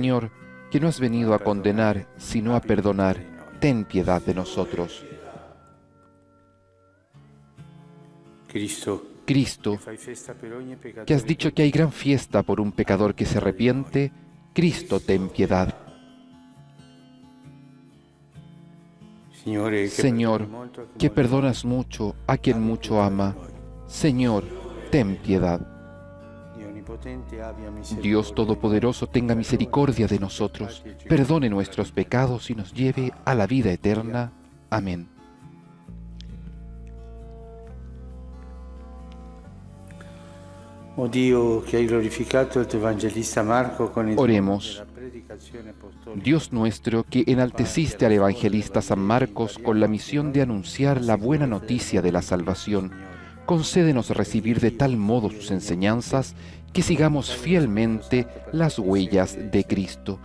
Señor, que no has venido a condenar, sino a perdonar, ten piedad de nosotros. Cristo, que has dicho que hay gran fiesta por un pecador que se arrepiente, Cristo, ten piedad. Señor, que perdonas mucho a quien mucho ama, Señor, ten piedad. Dios Todopoderoso, tenga misericordia de nosotros, perdone nuestros pecados y nos lleve a la vida eterna. Amén. Oh Dio, che hai glorificato il tuo evangelista Marco con il Oremos. Dios nuestro, que enalteciste al evangelista San Marcos con la misión de anunciar la buena noticia de la salvación, concédenos recibir de tal modo sus enseñanzas que sigamos fielmente las huellas de Cristo.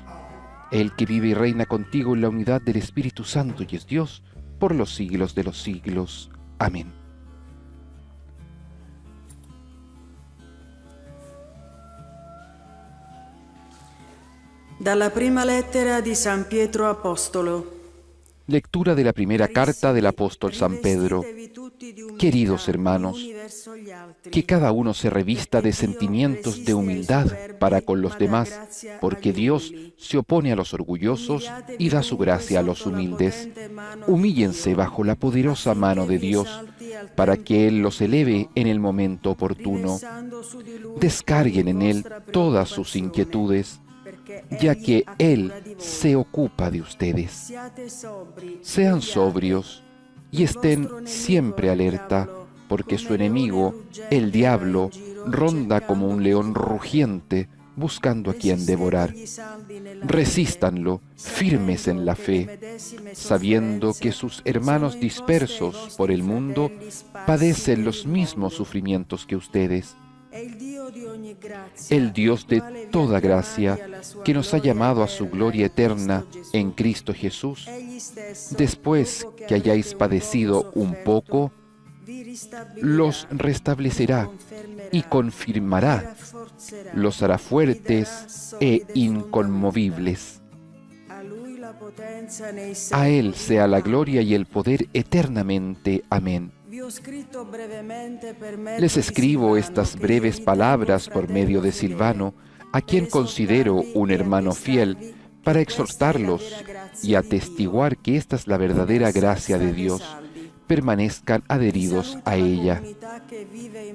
Él que vive y reina contigo en la unidad del Espíritu Santo y es Dios, por los siglos de los siglos. Amén. Dalla prima lettera di San Pietro Apostolo. Lectura de la primera carta del apóstol San Pedro. Queridos hermanos, que cada uno se revista de sentimientos de humildad para con los demás, porque Dios se opone a los orgullosos y da su gracia a los humildes. Humíllense bajo la poderosa mano de Dios, para que Él los eleve en el momento oportuno. Descarguen en Él todas sus inquietudes, ya que Él se ocupa de ustedes. Sean sobrios y estén siempre alerta, porque su enemigo, el diablo, ronda como un león rugiente, buscando a quien devorar. Resístanlo, firmes en la fe, sabiendo que sus hermanos dispersos por el mundo padecen los mismos sufrimientos que ustedes. El Dios de toda gracia, que nos ha llamado a su gloria eterna en Cristo Jesús, después que hayáis padecido un poco, los restablecerá y confirmará, los hará fuertes e inconmovibles. A Él sea la gloria y el poder eternamente. Amén. Les escribo estas breves palabras por medio de Silvano, a quien considero un hermano fiel, para exhortarlos y atestiguar que esta es la verdadera gracia de Dios. Permanezcan adheridos a ella.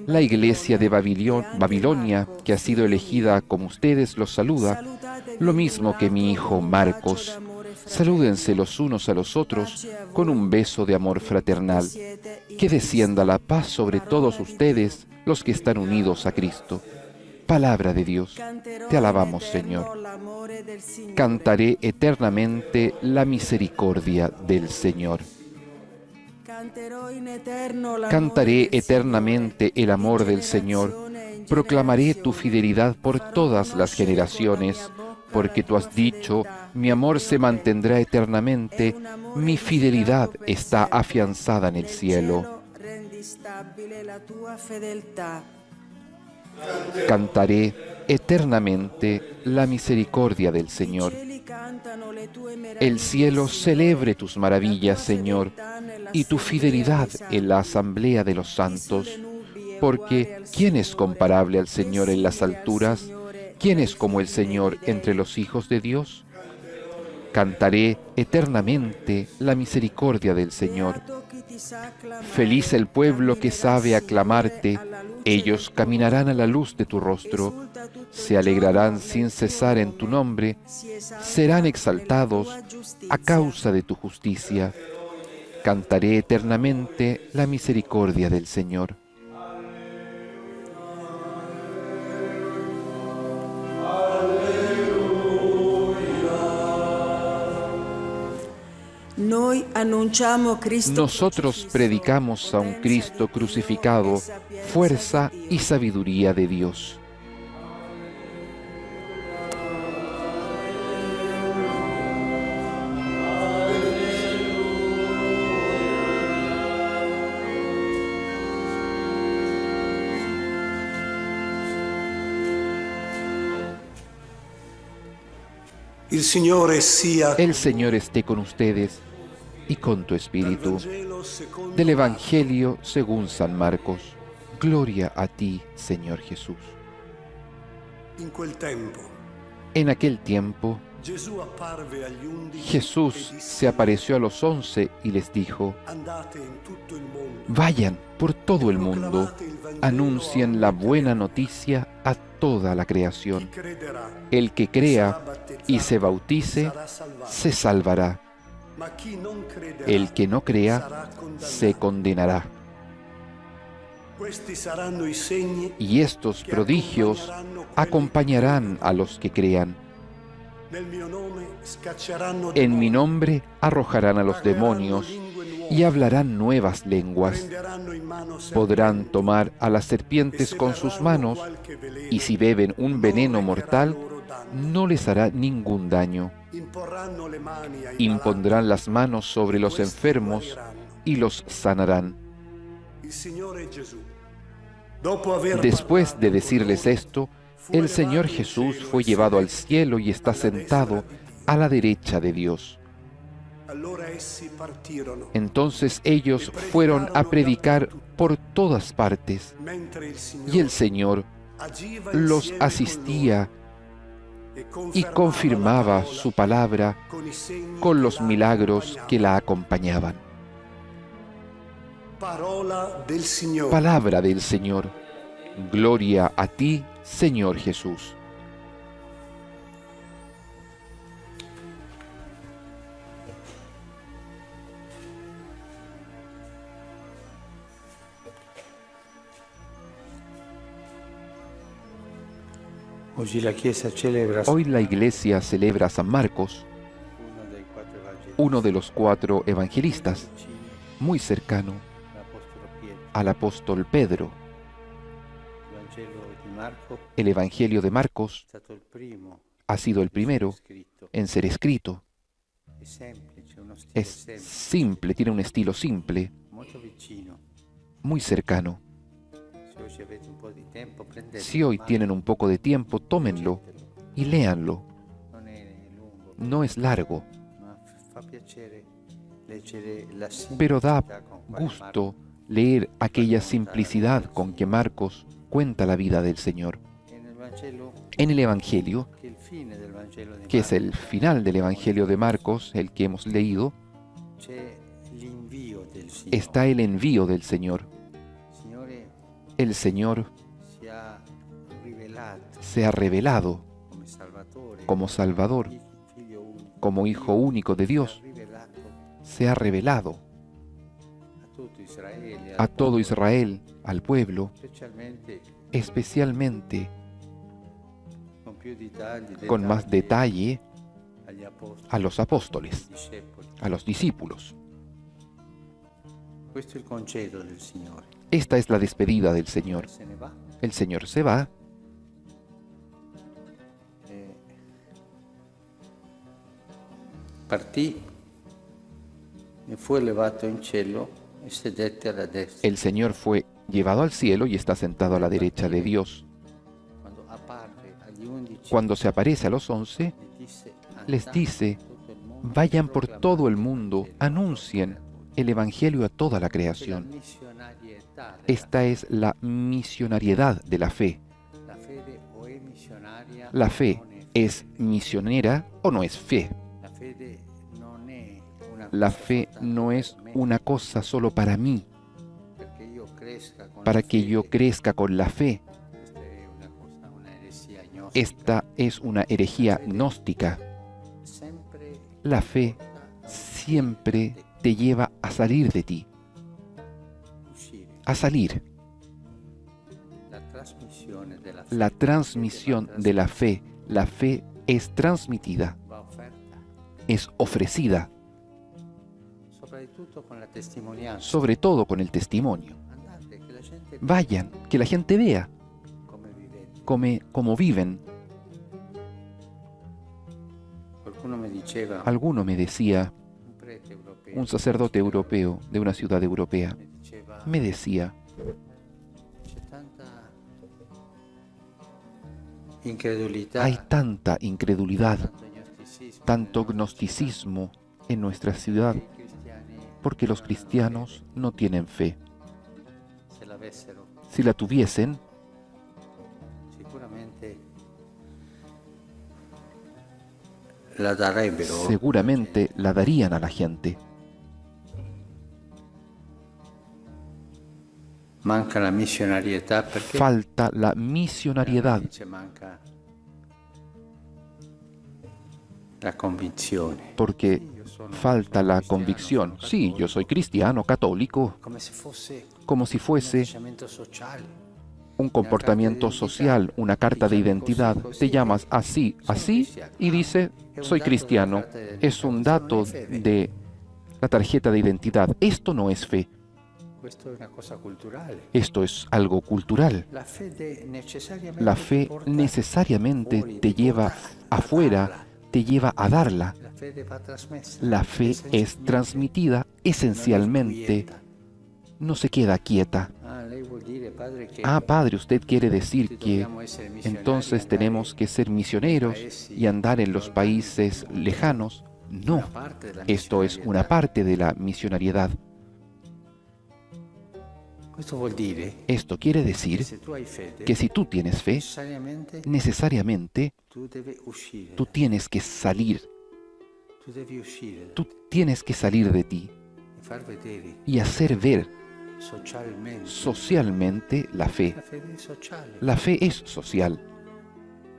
La iglesia de Babilonia, que ha sido elegida como ustedes, los saluda, lo mismo que mi hijo Marcos. Salúdense los unos a los otros con un beso de amor fraternal. Que descienda la paz sobre todos ustedes, los que están unidos a Cristo. Palabra de Dios. Te alabamos, Señor. Cantaré eternamente la misericordia del Señor. Cantaré eternamente el amor del Señor. Proclamaré tu fidelidad por todas las generaciones, porque tú has dicho, mi amor se mantendrá eternamente, mi fidelidad está afianzada en el cielo. Cantaré eternamente la misericordia del Señor. El cielo celebre tus maravillas, Señor, y tu fidelidad en la asamblea de los santos, porque ¿quién es comparable al Señor en las alturas? ¿Quién es como el Señor entre los hijos de Dios? Cantaré eternamente la misericordia del Señor. Feliz el pueblo que sabe aclamarte, ellos caminarán a la luz de tu rostro, se alegrarán sin cesar en tu nombre, serán exaltados a causa de tu justicia. Cantaré eternamente la misericordia del Señor. Nosotros predicamos a un Cristo crucificado, fuerza y sabiduría de Dios. Il Signore sia El Señor esté con ustedes y con tu dal espíritu. Vangelo secondo Del Evangelio según San Marcos. Gloria a ti, Señor Jesús. In quel tempo En aquel tiempo, Gesù apparve agli 11 Jesús e disse se apareció a los 11 y les dijo: andate in tutto il mondo vayan por todo el mundo, anuncien la buena noticia a toda la chi creación. crederà El que sarà crea battezzato, y se bautice, sarà salvato, se salvará. ma chi non crederà El que no crea, sarà condannato. se condenará. Questi saranno i segni Y estos prodigios acompañarán a los que crean. nel mio nome scacceranno En mi demoni, nombre arrojarán a los demonios lingue nuove, y hablarán nuevas lenguas. prenderanno in mano Podrán serpenti, tomar a las e serpientes se con sus berranno manos, qualche veleno, y si beben un non veneno recherà mortal, loro danno. no les hará ningún daño. Imporranno le mani ai Impondrán las manos sobre los questi enfermos guariranno. y los sanarán. Il Signore Gesù, dopo aver Después parlato de con decirles loro, esto, fu el elevato Señor in Jesús cielo fue e llevado al sedette cielo y está alla destra sentado di Dio. a la derecha de Dios. Allora essi partirono, Entonces ellos fueron a predicar por todas partes, mentre il y el Signore Señor agiva los insieme con asistía loro y confirmaba su palabra con i segni con che los la milagros accompagnaban. que la acompañaban. Parola del Signore. Palabra del Señor. Gloria a ti, Señor Jesús. Oggi la Chiesa celebra Hoy la Iglesia celebra a San Marcos, uno dei 4 evangelisti, uno de los 4 evangelistas, vicino muy cercano all'Apostolo Pietro. al apóstol Pedro. Il Vangelo di Marco El Evangelio de Marcos è stato il primo ha sido el a essere primero scritto. en ser escrito. È semplice, uno stile Es semplice, simple, tiene un estilo simple, molto vicino. muy cercano. Se oggi avete un po' di tempo, prendetelo. Si hoy tienen un poco de tiempo, tómenlo y léanlo. Non è lungo, No es largo, ma fa piacere leggere la pero da semplicità con quale gusto leer aquella simplicidad con que Marcos cuenta la vida del Señor. Marco- e nel Vangelo, En el Evangelio, che è il fine del Vangelo di que es Marco, el final del Evangelio de Marcos, el que hemos leído, c'è l'invio del Signore. está el envío del Señor. Signore El Señor si ha rivelato se ha revelado come Salvatore, como Salvador, Figlio unico, como Hijo único de si ha Dios. rivelato Se ha revelado a tutto Israele, a todo Israel, al pueblo, specialmente especialmente con più dettagli, con más detalle agli apostoli, a los apóstoles, ai discepoli. a los discípulos. Questo è il congedo del Signore. Esta es la despedida del Señor. Se ne va El Señor se va e partì e fu elevato in cielo e sedette alla destra. el Señor fue llevado al cielo y está sentado a la derecha de Dios. Quando apparve agli 11 Cuando se aparece a los 11, les dice, vayan por todo el mundo, anuncien el Evangelio a toda la creación. Esta es la misionariedad de la fe. La fe es misionera o no es fe. La fe no es una cosa solo para mí, para que yo crezca con la fe. Esta es una herejía gnóstica. La fe siempre te lleva a salir de ti, a salir. La transmisión de la fe es transmitida, es ofrecida, sobre todo con el testimonio. Vayan, que la gente vea cómo viven. Alguno me decía, un sacerdote europeo de una ciudad europea, me decía, hay tanta incredulidad, tanto gnosticismo en nuestra ciudad? Porque los cristianos no tienen fe. Se l'avessero, Si la tuviesen, sicuramente la darebbero. seguramente la darían a la gente. Manca la missionarietà perché Falta la misionariedad, dice, manca la convinzione. porque falta la convicción. Sí, yo soy cristiano, católico, Come se fosse como si fuese atteggiamento sociale. un comportamiento social, una carta de identidad. Te llamas así, así, y dice, soy cristiano. Es un dato de la tarjeta de identidad. Esto no es fe, Questo è una cosa culturale. esto es algo cultural. La fede necessariamente La ti fe porta necesariamente fuori, te ti lleva porta afuera, a darla. te lleva a darla. La fede va trasmessa. La fe es Essenzialmente, transmitida non è esencialmente, quieta. no se queda quieta. Ah, lei vuol dire, padre, che Ah, Padre, usted quiere decir tutti que dobbiamo essere missionari, entonces andare tenemos que ser misioneros y andar en los países lejanos. No, una parte della esto es una missionarietà. parte de la misionariedad. Questo vuol dire Esto quiere che decir se tu hai fede, que si tú tienes fe, necesariamente tu devi uscire, tú tienes que salir, tu devi uscire tú tienes que salir de ti e far vedere y hacer ver socialmente. socialmente la fe. La fede è sociale, La fe es social,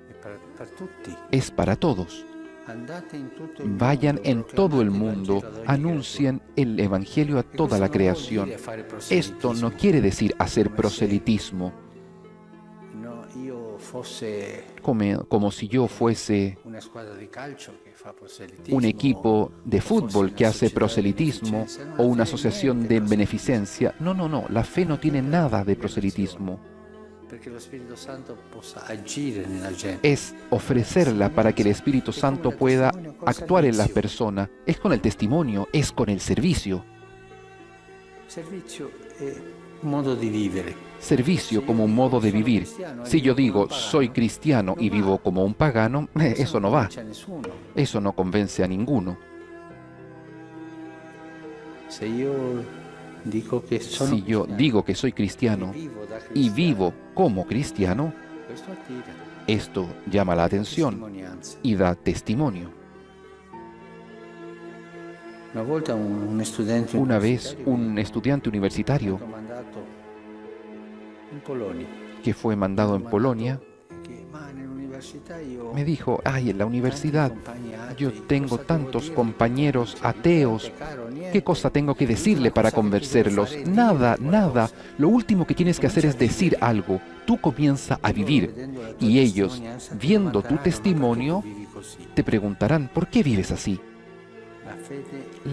è per tutti. es para todos. Andate in tutto il Vayan mondo, en todo el proclamate il mundo, Vangelo ad ogni anuncien el Evangelio a creatura. toda la Questo non vuol creación. dire fare Esto no proselitismo. quiere decir hacer Come se- proselitismo, No, io fosse como si yo fuese una squadra di calcio che fa proselitismo, un equipo de o fosse fútbol una que hace società di proselitismo beneficenza. No, o la una fede asociación niente de proselitismo, beneficencia. No, no, no, la fe no tiene nada de proselitismo. perché lo Spirito Santo possa agire nella gente. Es ofrecerla para que el Espíritu Santo pueda actuar en la persona. Es con el testimonio, es con el servicio. Servizio è un modo di vivere. Servicio como un modo de vivir. Si yo digo soy cristiano y vivo como un pagano, eso no va. Non c'è nessuno. Eso no convence a ninguno. Se io dico che sono Si yo cristiano digo que soy cristiano e vivo da y cristiano, vivo como cristiano, questo attira esto llama la atención testimonianza. y da testimonio. Una volta un studente Una vez universitario un estudiante mi universitario ha mandato in Polonia que fue mandado en Polonia che, ma nell'università io me dijo, ay, en la universidad tanti compagni atei, yo tengo cosa devo tantos dire? compañeros Cioè, ateos. niente, caro, niente. ¿Qué cosa tengo que decirle para convencerlos? Nada, nada. Lo último que tienes que hacer es decir algo. Tú comienza a vivir. Y ellos, viendo tu testimonio, te preguntarán, ¿por qué vives así? La fede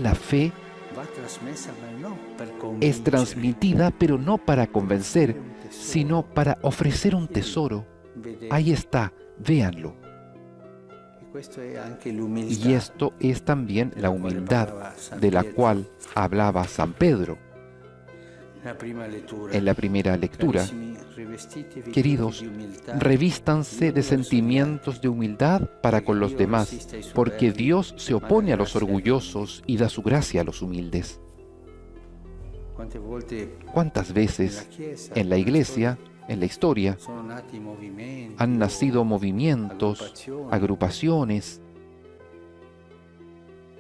La fe va trasmessa, ma no per es convincere. transmitida, pero no para convencer, sino para ofrecer un tesoro. Vedete, Ahí está, véanlo. e questo è anche l'umiltà. Y esto es también la humildad de la cual hablaba San Pedro La prima lettura. en la primera lectura. Carissimi, rivestitevi Queridos, tutti di umiltà, revístanse de sentimientos de humildad para con los demás, porque Dios se opone a los orgullosos y da su gracia a los humildes. quante volte ¿Cuántas veces nella Chiesa, en la iglesia, en la historia, sono nati movimenti, han nacido movimientos, agrupaciones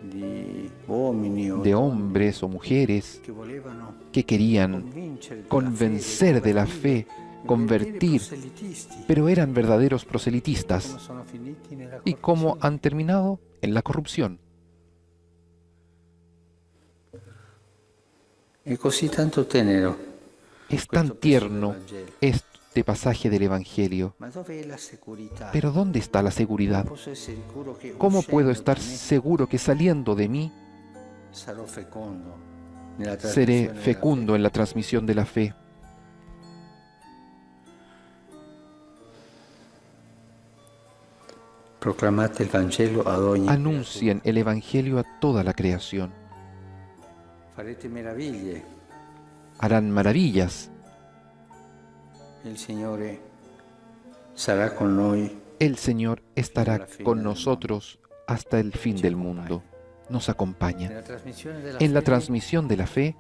di uomini o de hombres o mujeres che volevano que querían convincere convencer de la fe, convertir, pero eran verdaderos proselitistas. come sono finiti nella ¿Y cómo corruzione. han terminado? En la corrupción. È così tanto tenero Es questo tan passo del tierno Vangelo. este pasaje del Evangelio. Ma dove è la segurità? Pero ¿dónde está la seguridad? Posso essere sicuro che ¿Cómo puedo uscendo estar da me seguro que saliendo de mí sarò fecondo nella seré trasmissione della fecundo en la transmisión de la fe? fede? Proclamate il Vangelo ad ogni Anuncien el Evangelio a toda la creación. creatura. Farete meraviglie. Harán maravillas. Il Signore sarà con noi El Señor estará con nosotros hasta el fin del mundo. Nos acompaña. Nella trasmissione della En la fede transmisión de la fe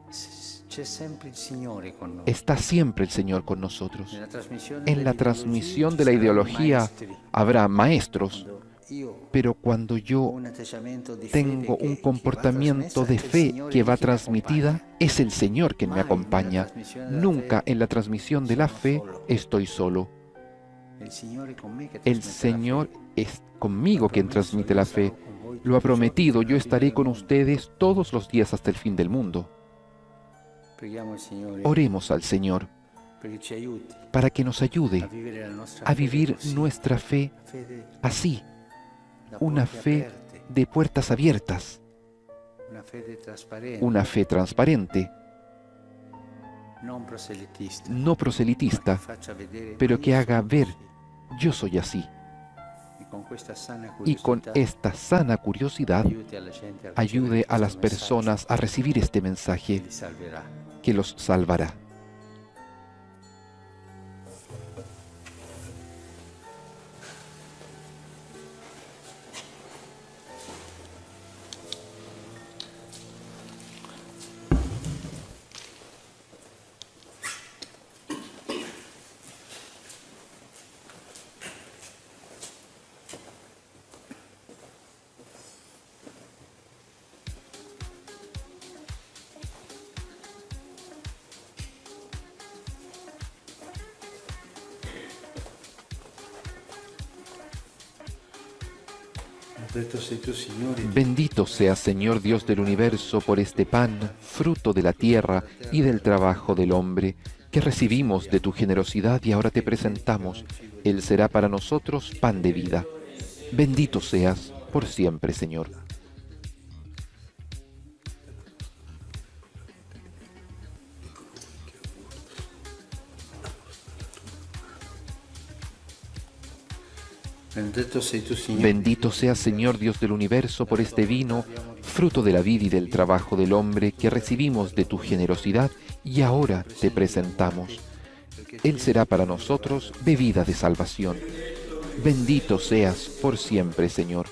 c'è sempre il Signore con noi. está siempre el Señor con nosotros. Nella trasmissione En la delle transmisión ideologie de la ci saranno ideología maestri. habrá maestros, Quando io pero cuando ho yo un atteggiamento di fede tengo un che va comportamiento de trasmessa, è il fe Signore que va che mi transmitida, accompagna. es el Señor quien me Mai acompaña. nella trasmissione della Nunca fede en la transmisión de la sono fe solo. estoy solo. È il Signore con me che El trasmette la Señor fede. es conmigo quien transmite la fe. Lo ha Lo prometido, yo estaré con ustedes todos los días hasta el fin del mundo. Preghiamo il Signore Oremos al Señor perché ci aiuti para que nos ayude a vivere la nostra a fede vivir così. nuestra fe Fede así, da una porte fe aperte, de puertas abiertas, una fede trasparente, una fe transparente, non proselitista, no proselitista, che faccia vedere pero io que haga sono ver, così. yo soy así. E con questa sana Y con curiosità esta sana curiosidad aiuti alla gente a ayude ricevere a las questo personas a recibir este messaggio che mensaje li salverà. que los salvará. Benedetto sei tu, Signore, Bendito sea, Señor Dios del universo, por este pan, fruto de la tierra y del trabajo del hombre, que recibimos de tu generosidad y ahora te presentamos. Él será para nosotros pan de vida. Bendito seas por siempre, Señor. benedetto sei tu, Signore, Bendito sea, Señor Dios del universo, por este vino, fruto de la vida y del trabajo del hombre, que recibimos de tu generosidad y ahora te presentamos. Él será para nosotros bebida de salvación. Bendito seas por siempre, Señor.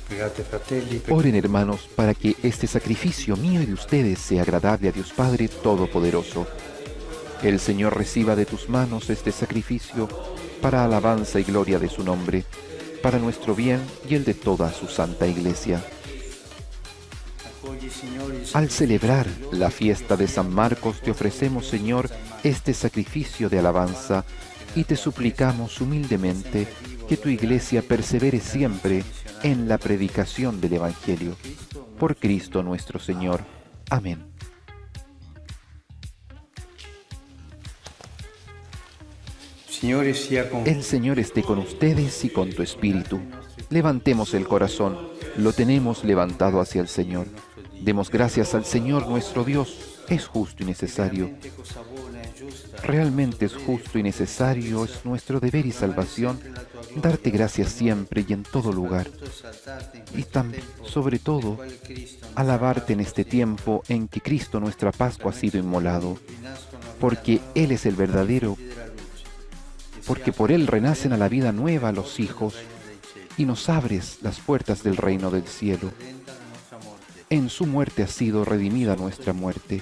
pregate fratelli, Oren, hermanos, para que este sacrificio mío y de ustedes sea agradable a Dios Padre Todopoderoso. El Señor reciba de tus manos este sacrificio para alabanza y gloria de su nombre, para nuestro bien y el de toda su santa Iglesia. accogli, Signore, il Al celebrar la fiesta de San Marcos, te ofrecemos, Señor, este sacrificio de alabanza y te suplicamos humildemente que tu Iglesia persevere siempre en la predicación del Evangelio. Por Cristo nuestro Señor. Amén. Signore sia con El Señor esté con ustedes y con tu espíritu. Levantemos el corazón, lo tenemos levantado hacia el Señor. Demos gracias al Señor nuestro Dios, es justo y necesario. cosa buona e giusta, Realmente es justo y necesario, es nuestro deber y salvación darte gracias siempre y en todo lugar. esaltarti in Y questo también, sobre todo, quale Cristo alabarte en este tiempo en que Cristo nuestra Pascua ha sido inmolado, rinascono a porque Él es el verdadero, della luce, porque por Él renacen a la vida nueva los hijos, y nos abres las puertas del reino del cielo. renda la nostra morte, En su muerte ha sido redimida nuestra muerte,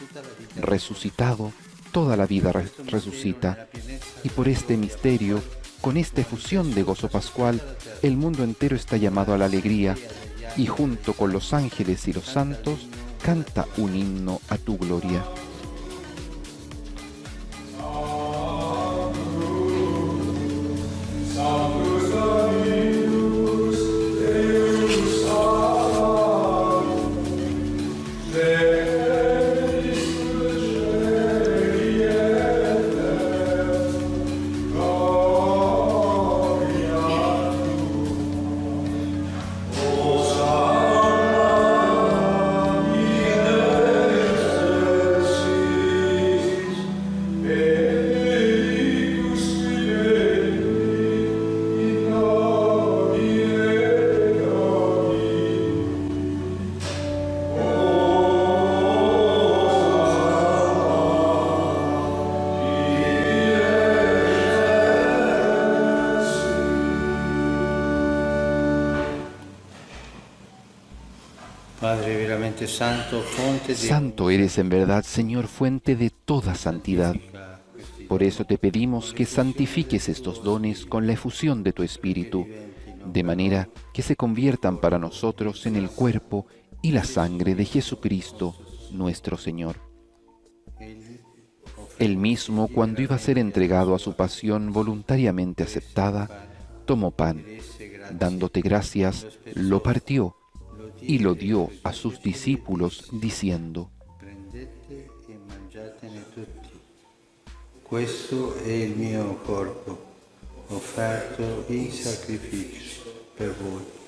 resucitado, toda la vida resucita, y por este misterio, con esta efusión de gozo pascual, el mundo entero está llamado a la alegría, y junto con los ángeles y los santos, canta un himno a tu gloria. Padre veramente santo, fonte de Santo eres en verdad, Señor, fuente de toda santidad. Por eso te pedimos que santifiques estos dones con la efusión de tu Espíritu, de manera que se conviertan para nosotros en el cuerpo y la sangre de Jesucristo, nuestro Señor. Él mismo, cuando iba a ser entregado a su pasión voluntariamente aceptada, tomó pan, dándote gracias, lo partió y lo dio a sus discípulos, diciendo: prendete e mangiatene tutti. Questo è il mio corpo, offerto in sacrificio per voi.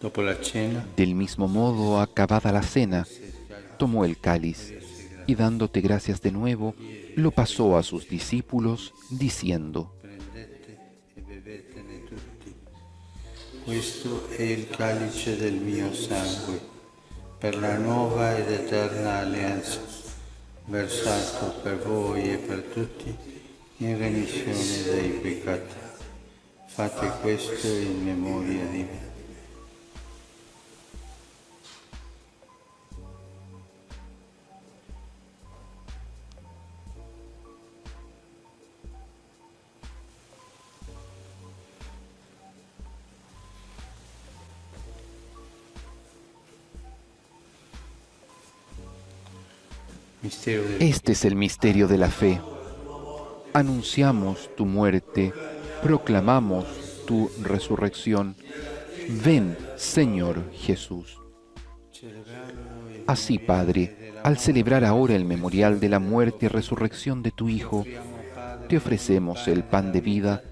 Dopo la cena, Del mismo modo, acabada la cena, tomó el cáliz y dándote gracias de nuevo, lo pasó a sus discípulos, diciendo: prendete e bevetene tutti. Questo è il calice del mio sangue, per la nuova ed eterna alleanza, versato per voi e per tutti in remissione dei peccati. Fate questo in memoria di me. Mistero del Este es el misterio de la fe. Anunciamos tu muerte, proclamamos tu resurrección. Ven, Señor Jesús. Así, Padre, al celebrar ahora el memorial de la muerte y resurrección de tu Hijo, te ofrecemos el pan de vida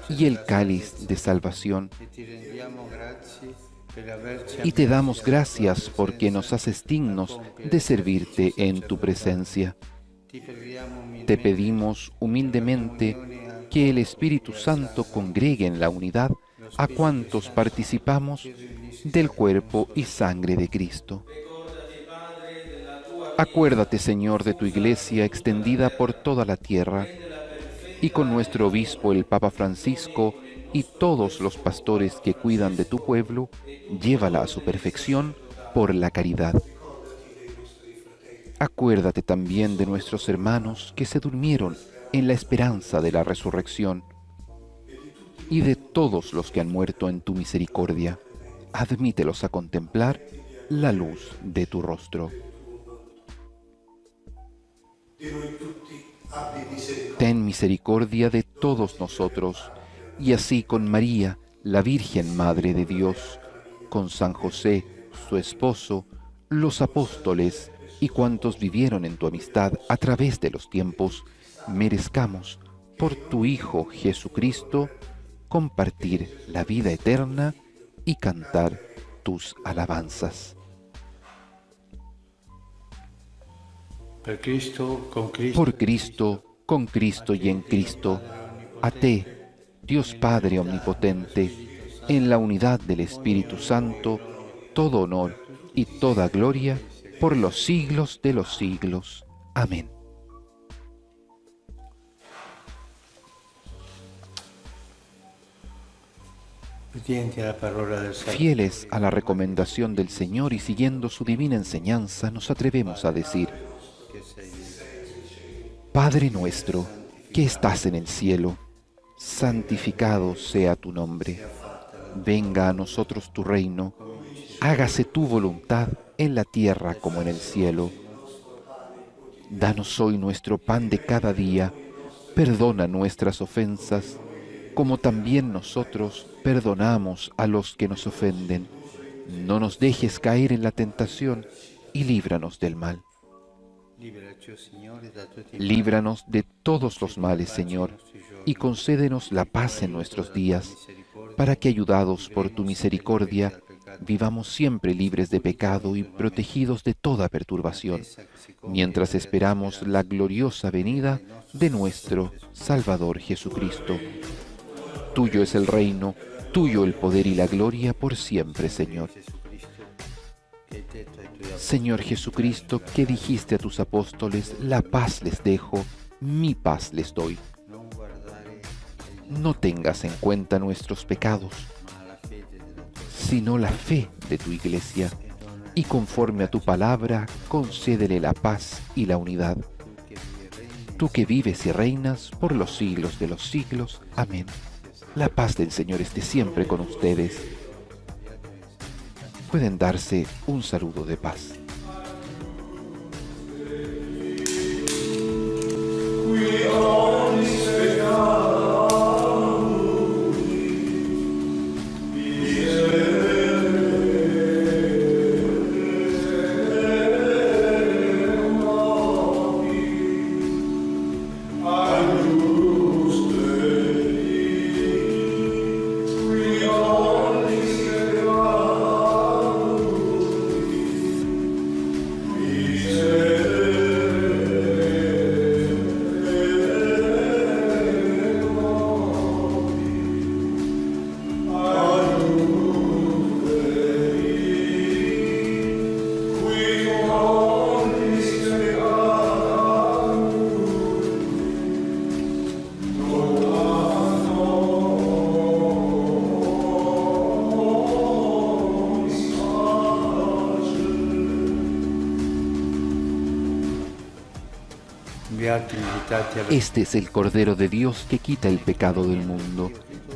y el cáliz de salvación, y te damos gracias porque nos haces dignos de servirte en tu presencia. Te pedimos humildemente que el Espíritu Santo congregue en la unidad a cuantos participamos del cuerpo y sangre de Cristo. Acuérdate, Señor, de tu Iglesia extendida por toda la tierra, y con nuestro obispo, el Papa Francisco, y todos los pastores que cuidan de tu pueblo, llévala a su perfección por la caridad. Acuérdate también de nuestros hermanos que se durmieron en la esperanza de la resurrección, y de todos los que han muerto en tu misericordia. Admítelos a contemplar la luz de tu rostro. Ten misericordia de todos nosotros, y así con María, la Virgen Madre de Dios, con San José, su esposo, los apóstoles y cuantos vivieron en tu amistad a través de los tiempos, merezcamos, por tu Hijo Jesucristo, compartir la vida eterna y cantar tus alabanzas. Per Cristo, con Cristo, Por Cristo, con Cristo y en Cristo, a ti, Dios Padre Omnipotente, en la unidad del Espíritu Santo, todo honor y toda gloria por los siglos de los siglos. Amén. obbedienti alla parola del Salmo. Fieles a la recomendación del Señor y siguiendo su divina enseñanza, nos atrevemos a decir: Padre nuestro, que estás en el cielo, santificado sea tu nombre. Venga a nosotros tu reino. Hágase tu voluntad en la tierra como en el cielo. Danos hoy nuestro pan de cada día. Perdona nuestras ofensas, como también nosotros perdonamos a los que nos ofenden. No nos dejes caer en la tentación y líbranos del mal. Líbranos de todos los males, Señor, y concédenos la paz en nuestros días, para que, ayudados por tu misericordia, vivamos siempre libres de pecado y protegidos de toda perturbación, mientras esperamos la gloriosa venida de nuestro Salvador Jesucristo. Tuyo es el reino, tuyo el poder y la gloria por siempre, Señor. Señor Jesucristo, que dijiste a tus apóstoles, la paz les dejo, mi paz les doy. No tengas en cuenta nuestros pecados, sino la fe de tu Iglesia, y conforme a tu palabra, concédele la paz y la unidad. Tú que vives y reinas por los siglos de los siglos. Amén. La paz del Señor esté siempre con ustedes. Pueden darse un saludo de paz. Este es el Cordero de Dios que quita el pecado del mundo.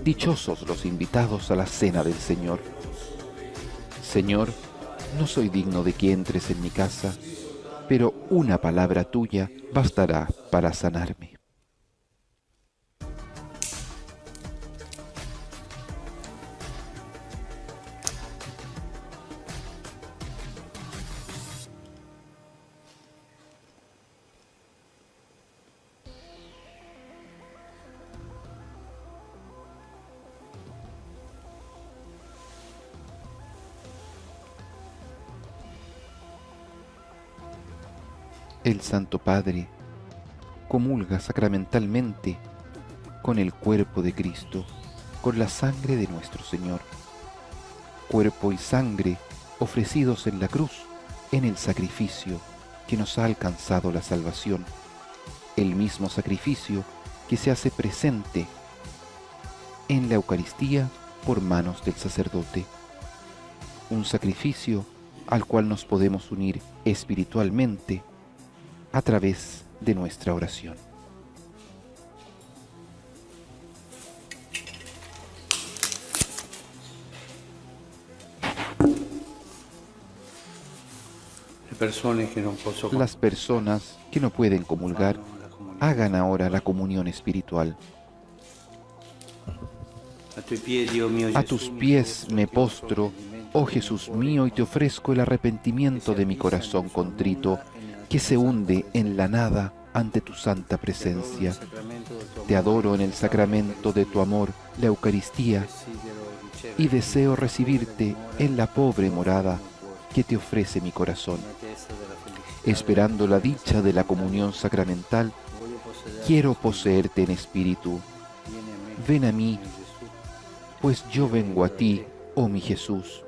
Dichosos los invitados a la cena del Señor. Señor, no soy digno de que entres en mi casa, pero una palabra tuya bastará para sanarme. El Santo Padre comulga sacramentalmente con el cuerpo de Cristo, con la sangre de nuestro Señor. Cuerpo y sangre ofrecidos en la cruz, en el sacrificio que nos ha alcanzado la salvación. El mismo sacrificio que se hace presente en la Eucaristía por manos del sacerdote. Un sacrificio al cual nos podemos unir espiritualmente a través de nuestra oración. Las personas que no pueden comulgar, hagan ahora la comunión espiritual. A tus pies me postro, oh Jesús mío, y te ofrezco el arrepentimiento de mi corazón contrito, que se hunde en la nada ante tu santa presencia. Te adoro en el sacramento de tu amor, la Eucaristía, y deseo recibirte en la pobre morada que te ofrece mi corazón. Esperando la dicha de la comunión sacramental, quiero poseerte en espíritu. Ven a mí, pues yo vengo a ti, oh mi Jesús,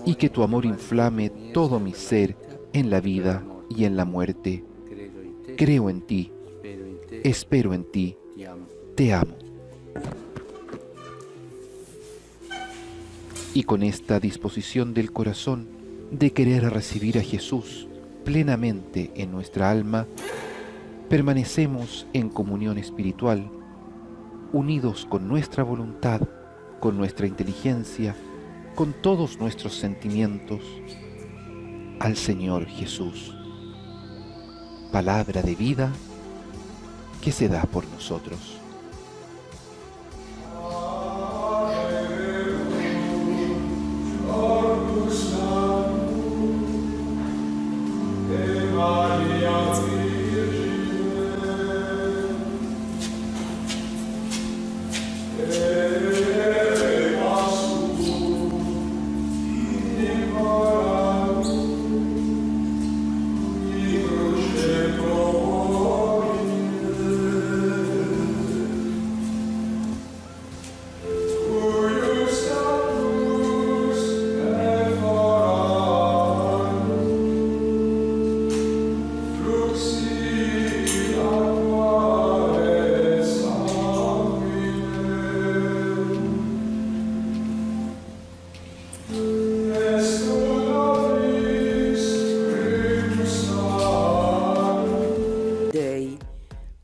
y que tu amor inflame todo mi ser en la vida y en la muerte. Creo en ti, espero en ti, te amo. Y con esta disposición del corazón de querer recibir a Jesús plenamente en nuestra alma, permanecemos en comunión espiritual, unidos con nuestra voluntad, con nuestra inteligencia, con todos nuestros sentimientos, al Señor Jesús. Palabra de vida que se da por nosotros.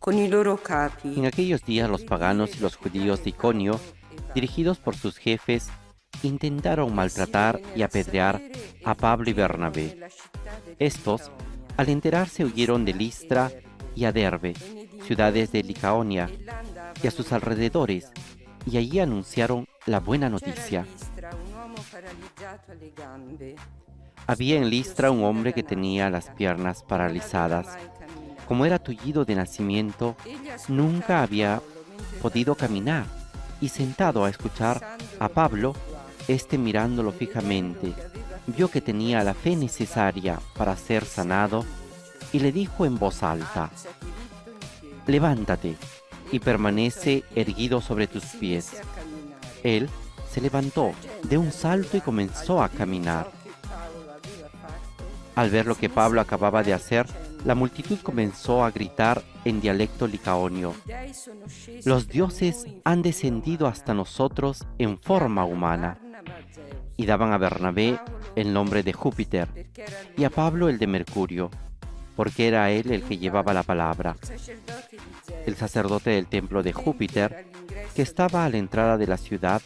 con i loro capi. En aquellos días los paganos y los judíos de Iconio, dirigidos por sus jefes, intentaron maltratar y apedrear a Pablo y Bernabé. Estos, al enterarse, huyeron de Listra y a Derbe, ciudades de Licaonia, y a sus alrededores, y allí anunciaron la buena noticia. Había en Listra un hombre que tenía las piernas paralizadas. Como era tullido de nacimiento, nunca había podido caminar, y sentado a escuchar a Pablo, mirándolo fijamente, vio que tenía la fe necesaria para ser sanado, y le dijo en voz alta: «Levántate y permanece erguido sobre tus pies». Él se levantó de un salto y comenzó a caminar. Al ver lo que Pablo acababa de hacer, la multitud comenzó a gritar en dialecto licaonio: «Los dioses han descendido hasta nosotros en forma humana». Y daban a Bernabé el nombre de Júpiter y a Pablo el de Mercurio, porque era él el que llevaba la palabra. El sacerdote del templo de Júpiter, que estaba a la entrada de la ciudad,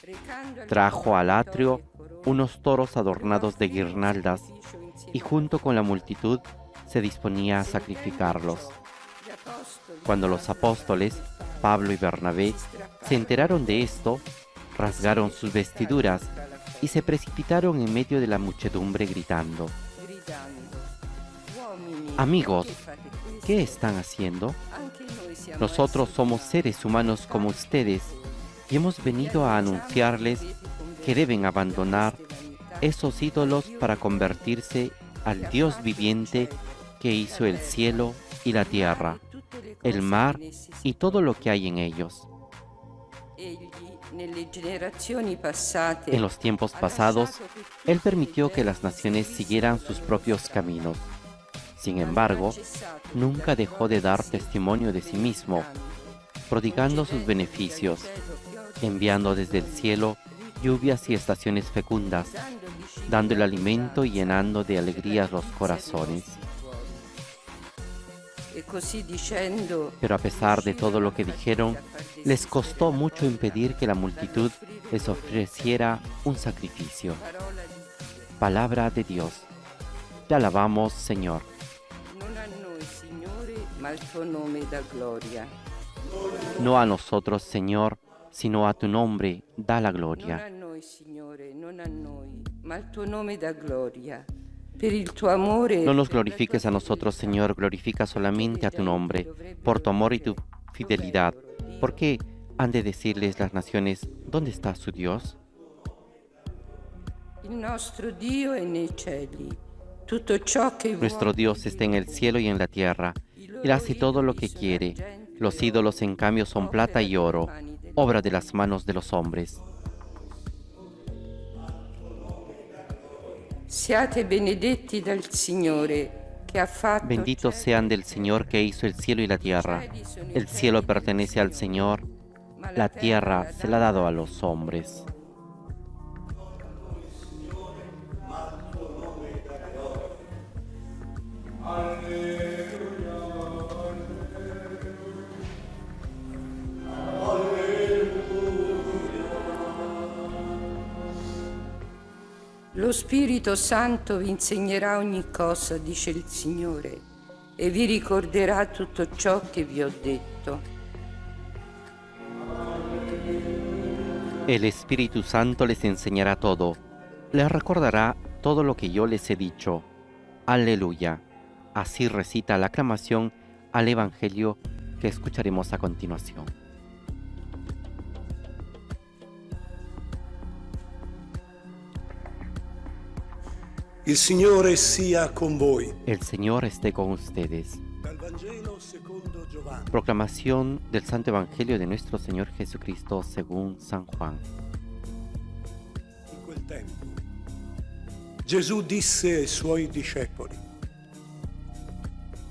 trajo al atrio unos toros adornados de guirnaldas y junto con la multitud se disponía a sacrificarlos. Cuando los apóstoles, Pablo y Bernabé, se enteraron de esto, rasgaron sus vestiduras y se precipitaron en medio de la muchedumbre gritando: «Amigos, ¿qué están haciendo? Nosotros somos seres humanos como ustedes y hemos venido a anunciarles que deben abandonar esos ídolos para convertirse al Dios viviente que hizo el cielo y la tierra, el mar y todo lo que hay en ellos». En los tiempos pasados, Él permitió que las naciones siguieran sus propios caminos. Sin embargo, nunca dejó de dar testimonio de sí mismo, prodigando sus beneficios, enviando desde el cielo lluvias y estaciones fecundas, dando el alimento y llenando de alegrías los corazones. Pero a pesar de todo lo que dijeron, les costó mucho impedir que la multitud les ofreciera un sacrificio. Palabra de Dios. Te alabamos, Señor. No a nosotros, Señor, sino a tu nombre da la gloria. No nos glorifiques a nosotros, Señor, glorifica solamente a tu nombre, por tu amor y tu fidelidad. ¿Por qué han de decirles las naciones, ¿dónde está su Dios? Nuestro Dios está en el cielo y en la tierra. Él hace todo lo que quiere. Los ídolos, en cambio, son plata y oro, obra de las manos de los hombres. Benditos sean del Señor que hizo el cielo y la tierra. El cielo pertenece al Señor, la tierra se la ha dado a los hombres. Lo Spirito Santo vi insegnerà ogni cosa, dice il Signore, e vi ricorderà tutto ciò che vi ho detto. El Espíritu Santo les enseñará todo, les recordará todo lo que yo les he dicho. Aleluya. Así recita la aclamación al Evangelio que escucharemos a continuación. Il Signore sia con voi. El Señor esté con ustedes. Dal Vangelo secondo Giovanni. Proclamación del Santo Evangelio de nuestro Señor Jesucristo según San Juan. In quel tempo Gesù disse ai suoi discepoli: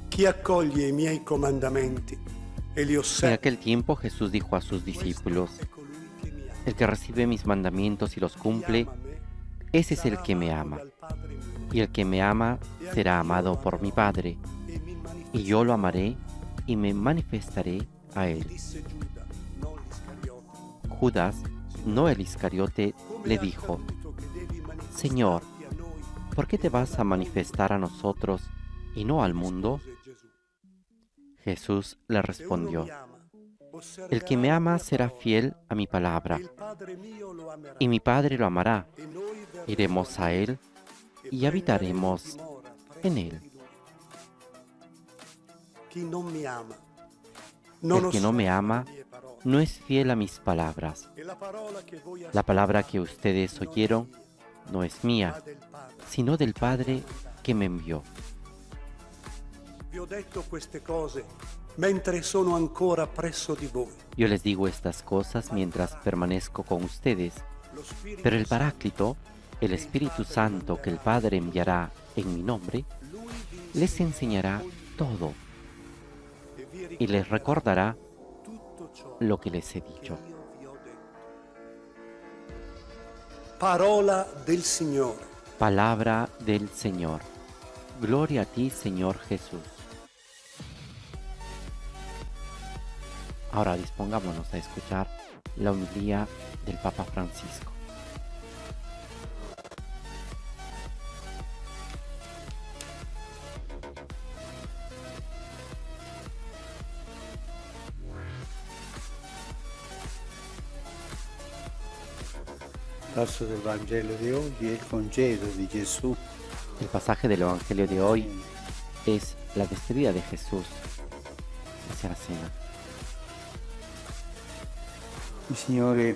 Chi accoglie i miei comandamenti e li En osserva, aquel tiempo Jesús dijo a sus discípulos: questo è colui che mi ama. El que recibe mis mandamientos y los cumple, ese es el que me ama. Y el que me ama será amado por mi Padre, y yo lo amaré y me manifestaré a él. Disse Giuda, non l'Iscariote. Judas, no el Iscariote, le dijo, Señor, ¿por qué te vas a manifestar a nosotros y no al mundo? Jesús le respondió, el que me ama será fiel a mi palabra, y mi Padre lo amará. Iremos a él y habitaremos en él. El que no me ama no es fiel a mis palabras. La palabra que ustedes oyeron no es mía, sino del Padre que me envió. Vi ho detto queste cose mentre sono ancora presso di voi. Yo les digo estas cosas mientras permanezco con ustedes, pero el Paráclito, el Espíritu Santo que el Padre enviará en mi nombre, les enseñará todo y les recordará lo que les he dicho. Parola del Signore. Palabra del Señor. Gloria a ti, Señor Jesús. Ahora dispongámonos a escuchar la homilía del Papa Francisco. Il passo del Vangelo di oggi è il congedo di Gesù. El pasaje del Evangelio de hoy es la despedida de Jesús hacia la cena. Il Signore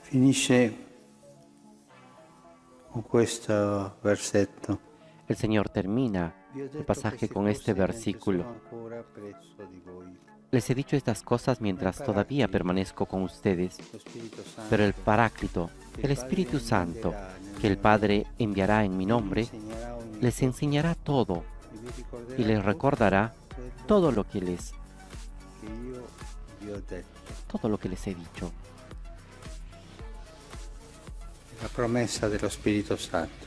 finisce con questo versetto. El Señor termina el pasaje con este versículo. Les he dicho estas cosas mientras todavía permanezco con ustedes, pero el Paráclito, el Espíritu Santo, que el Padre enviará en mi nombre, les enseñará todo y les recordará todo lo que les he dicho. La promesa dello Spirito Santo.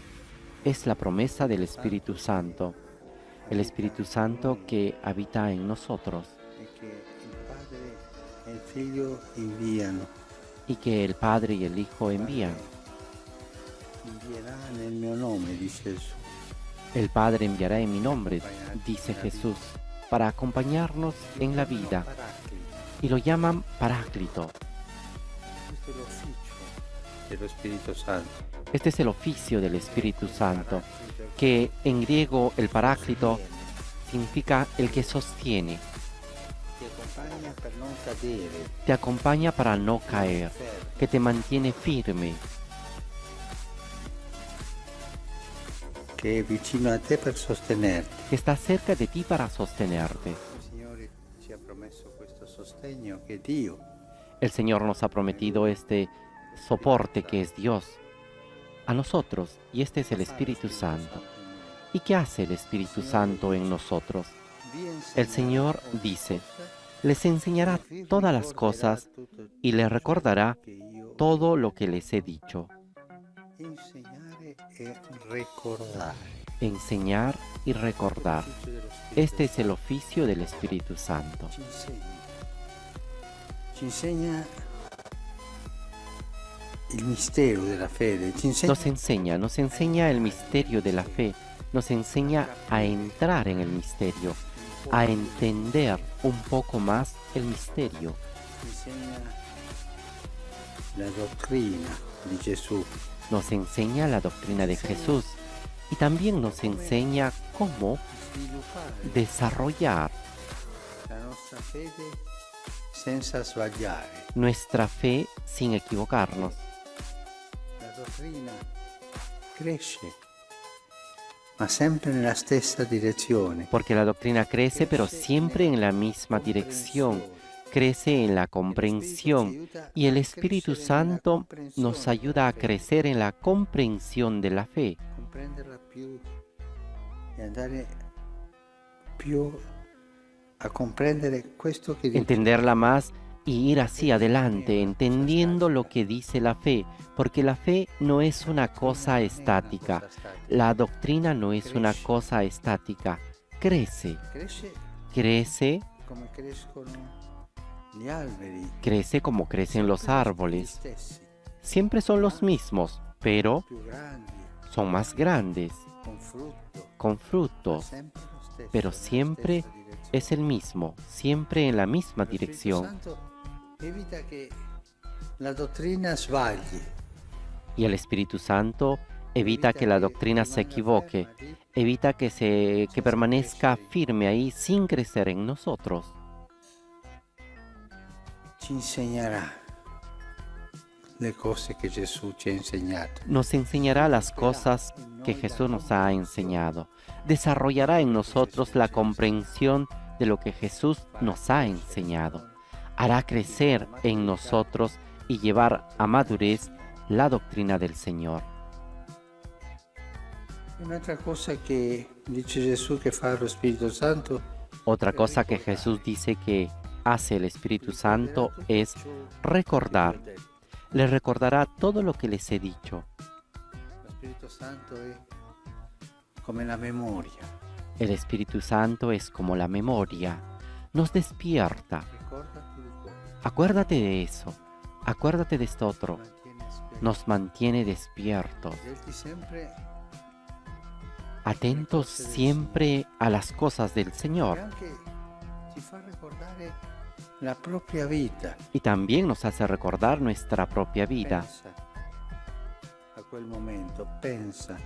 Es la promesa del Espíritu Santo, el Espíritu Santo que habita en nosotros y que el Padre y el Hijo envían. Invierà nel mio nome, dice Gesù. El Padre enviará en mi nombre, dice Jesús, para acompañarnos en la vida, y lo llaman Paráclito. Questo è l'ufficio dello Spirito Santo. Este es el oficio del Espíritu Santo, que en griego el Paráclito significa el que sostiene, Ti accompagna per non cadere, te acompaña para no caer, que te mantiene firme, che è vicino a te per sostenerti. que está cerca de ti para sostenerte. Il Signore ci ha promesso questo sostegno che è Dio. El Señor nos ha prometido este soporte que es Dios a nosotros, y este es el Espíritu Santo. ¿Y qué hace el Espíritu Santo en nosotros? El Señor dice, les enseñará todas las cosas y les recordará todo lo que les he dicho. Insegnare e ricordare. Enseñar y recordar. Este es el oficio del Espíritu Santo. Ci insegna il mistero della fede, ci insegna Nos enseña el misterio de la fe, nos enseña a entrar en el misterio, a entender un poco más el misterio. ci insegna la dottrina di Gesù. Nos enseña la doctrina de Jesús y también nos enseña cómo Sviluppare desarrollar la nostra fede senza sbagliare. nuestra fe sin equivocarnos. La dottrina cresce, ma sempre nella stessa direzione. Porque la doctrina crece, pero siempre en la misma dirección, crece en la comprensión, y el Espíritu Santo nos ayuda a crecer en la comprensión de la fe, Comprenderla più e andare più a comprendere questo che dice. entenderla más y ir así adelante, entendiendo lo que dice la fe, porque la fe no es una cosa estática, la doctrina no es una cosa estática, crece, Cresce crece, come crescono gli alberi, crece como crecen los gli árboles. stessi, Siempre son los mismos, pero più grandi, son más grandes, con frutto, con frutos, sempre lo stesso, pero nella siempre stessa direzione. es el mismo, siempre en la misma Lo Spirito dirección. Santo evita che la dottrina sbagli, Y el Espíritu Santo evita que la doctrina se equivoque, evita que permanezca firme ahí sin crecer en nosotros. ci insegnerà le cose che Gesù ci ha insegnato. Nos enseñará las cosas que Jesús nos ha enseñado. Desarrollará en nosotros la comprensión de lo que Jesús nos ha enseñado. Hará crecer en nosotros y llevar a madurez la doctrina del Señor. Un'altra cosa che dice Gesù che fa lo Spirito Santo Otra cosa que Jesús dice que hace el Espíritu Santo es recordar. Les recordará todo lo que les he dicho. Lo Spirito Santo è come la memoria. El Espíritu Santo es como la memoria. Nos despierta. Ricordati di quello. Acuérdate de eso. Acuérdate de esto otro. Mantiene spento. Nos mantiene despiertos, Senti sempre atentos siempre a las cosas del e Señor. anche ci fa ricordare la propria vita. Y también nos hace recordar nuestra propia vida. Pensa a quel momento, pensa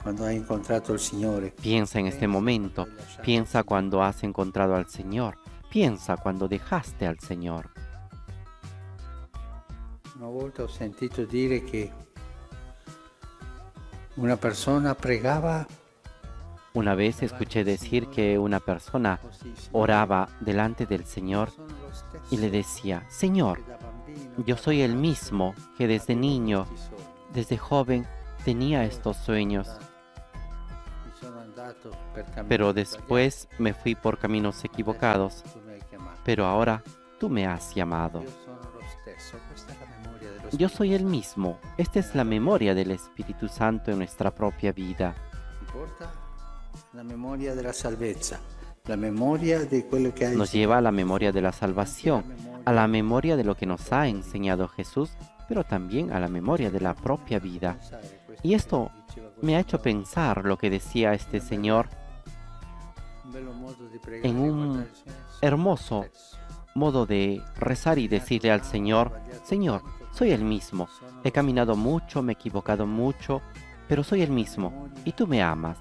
quando hai incontrato il Signore. Piensa en este momento. Piensa cuando has encontrado al Señor. Piensa cuando dejaste al Señor. Una volta ho sentito dire che una persona pregava Una vez escuché decir que una persona così, Signore, oraba delante del Señor sono lo stesso y le decía, Señor, che da bambino, yo soy el mismo que desde niño, questi sogni. desde joven, tenía estos sueños, Mi sono andato per camminare pero sbagliati. después me fui por caminos equivocados, Tu mi hai chiamato. pero ahora tú me has llamado. Io sono lo stesso, questa è la memoria dello Yo Spirito soy el Santo. mismo. Esta es la memoria del Espíritu Santo en nuestra propia vida. Ti porta la memoria della salvezza, la memoria di quello che hai Nos lleva a la memoria de la salvación, a la memoria de lo que nos ha enseñado Jesús, pero también a la memoria de la propia vida. Y esto me ha hecho pensar lo que decía este Señor en un hermoso modo de rezar y decirle al Señor, Señor, soy el mismo, he caminado mucho, me he equivocado mucho, pero soy el mismo y tú me amas.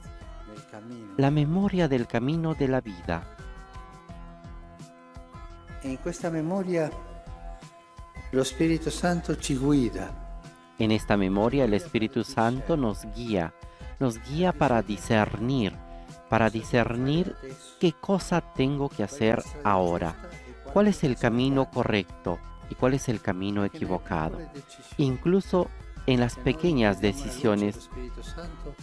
La memoria del camino de la vida. E in questa memoria lo Spirito Santo ci guida. En esta memoria el Espíritu Santo nos guía para discernir qué cosa tengo que hacer ahora, cuál es el camino correcto y cuál es el camino equivocado. Incluso en las pequeñas decisiones,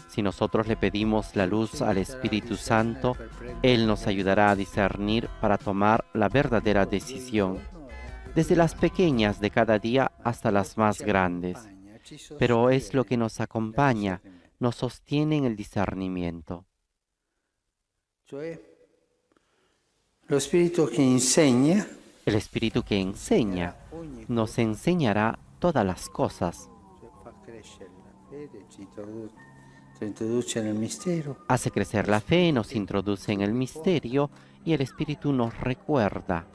si nosotros le pedimos la luz al Espíritu Santo, Él nos ayudará a discernir para tomar la verdadera decisión, desde las pequeñas de cada día hasta las más grandes. Pero es lo que nos acompaña, nos sostiene en el discernimiento. Cioè, lo Spirito che insegna El Espíritu que enseña nos enseñará todas las cosas, fa crescere la fede, ci introduce nel mistero. hace crecer la fe, nos introduce en el misterio y el Espíritu nos recuerda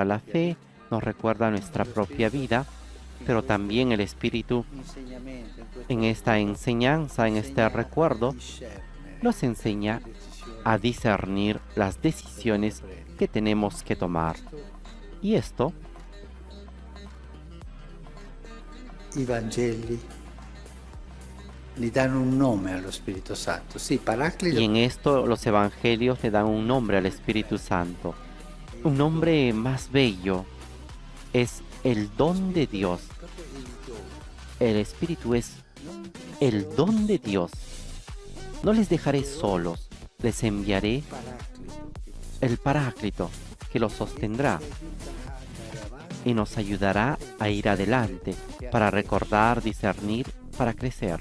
la fe, nos recuerda nuestra propia vida, pero también el Espíritu en esta enseñanza, en este recuerdo, nos enseña a discernir las decisiones que tenemos que tomar. Y esto, I Vangeli gli danno un nome allo Spirito Santo. Sì, Paraclito. y en esto los evangelios le dan un nombre al Espíritu Santo. Un nombre más bello es el don de Dios. El Espíritu es el don de Dios. No les dejaré solos, les enviaré el Paráclito que los sostendrá y nos ayudará a ir adelante para recordar, discernir, para crecer.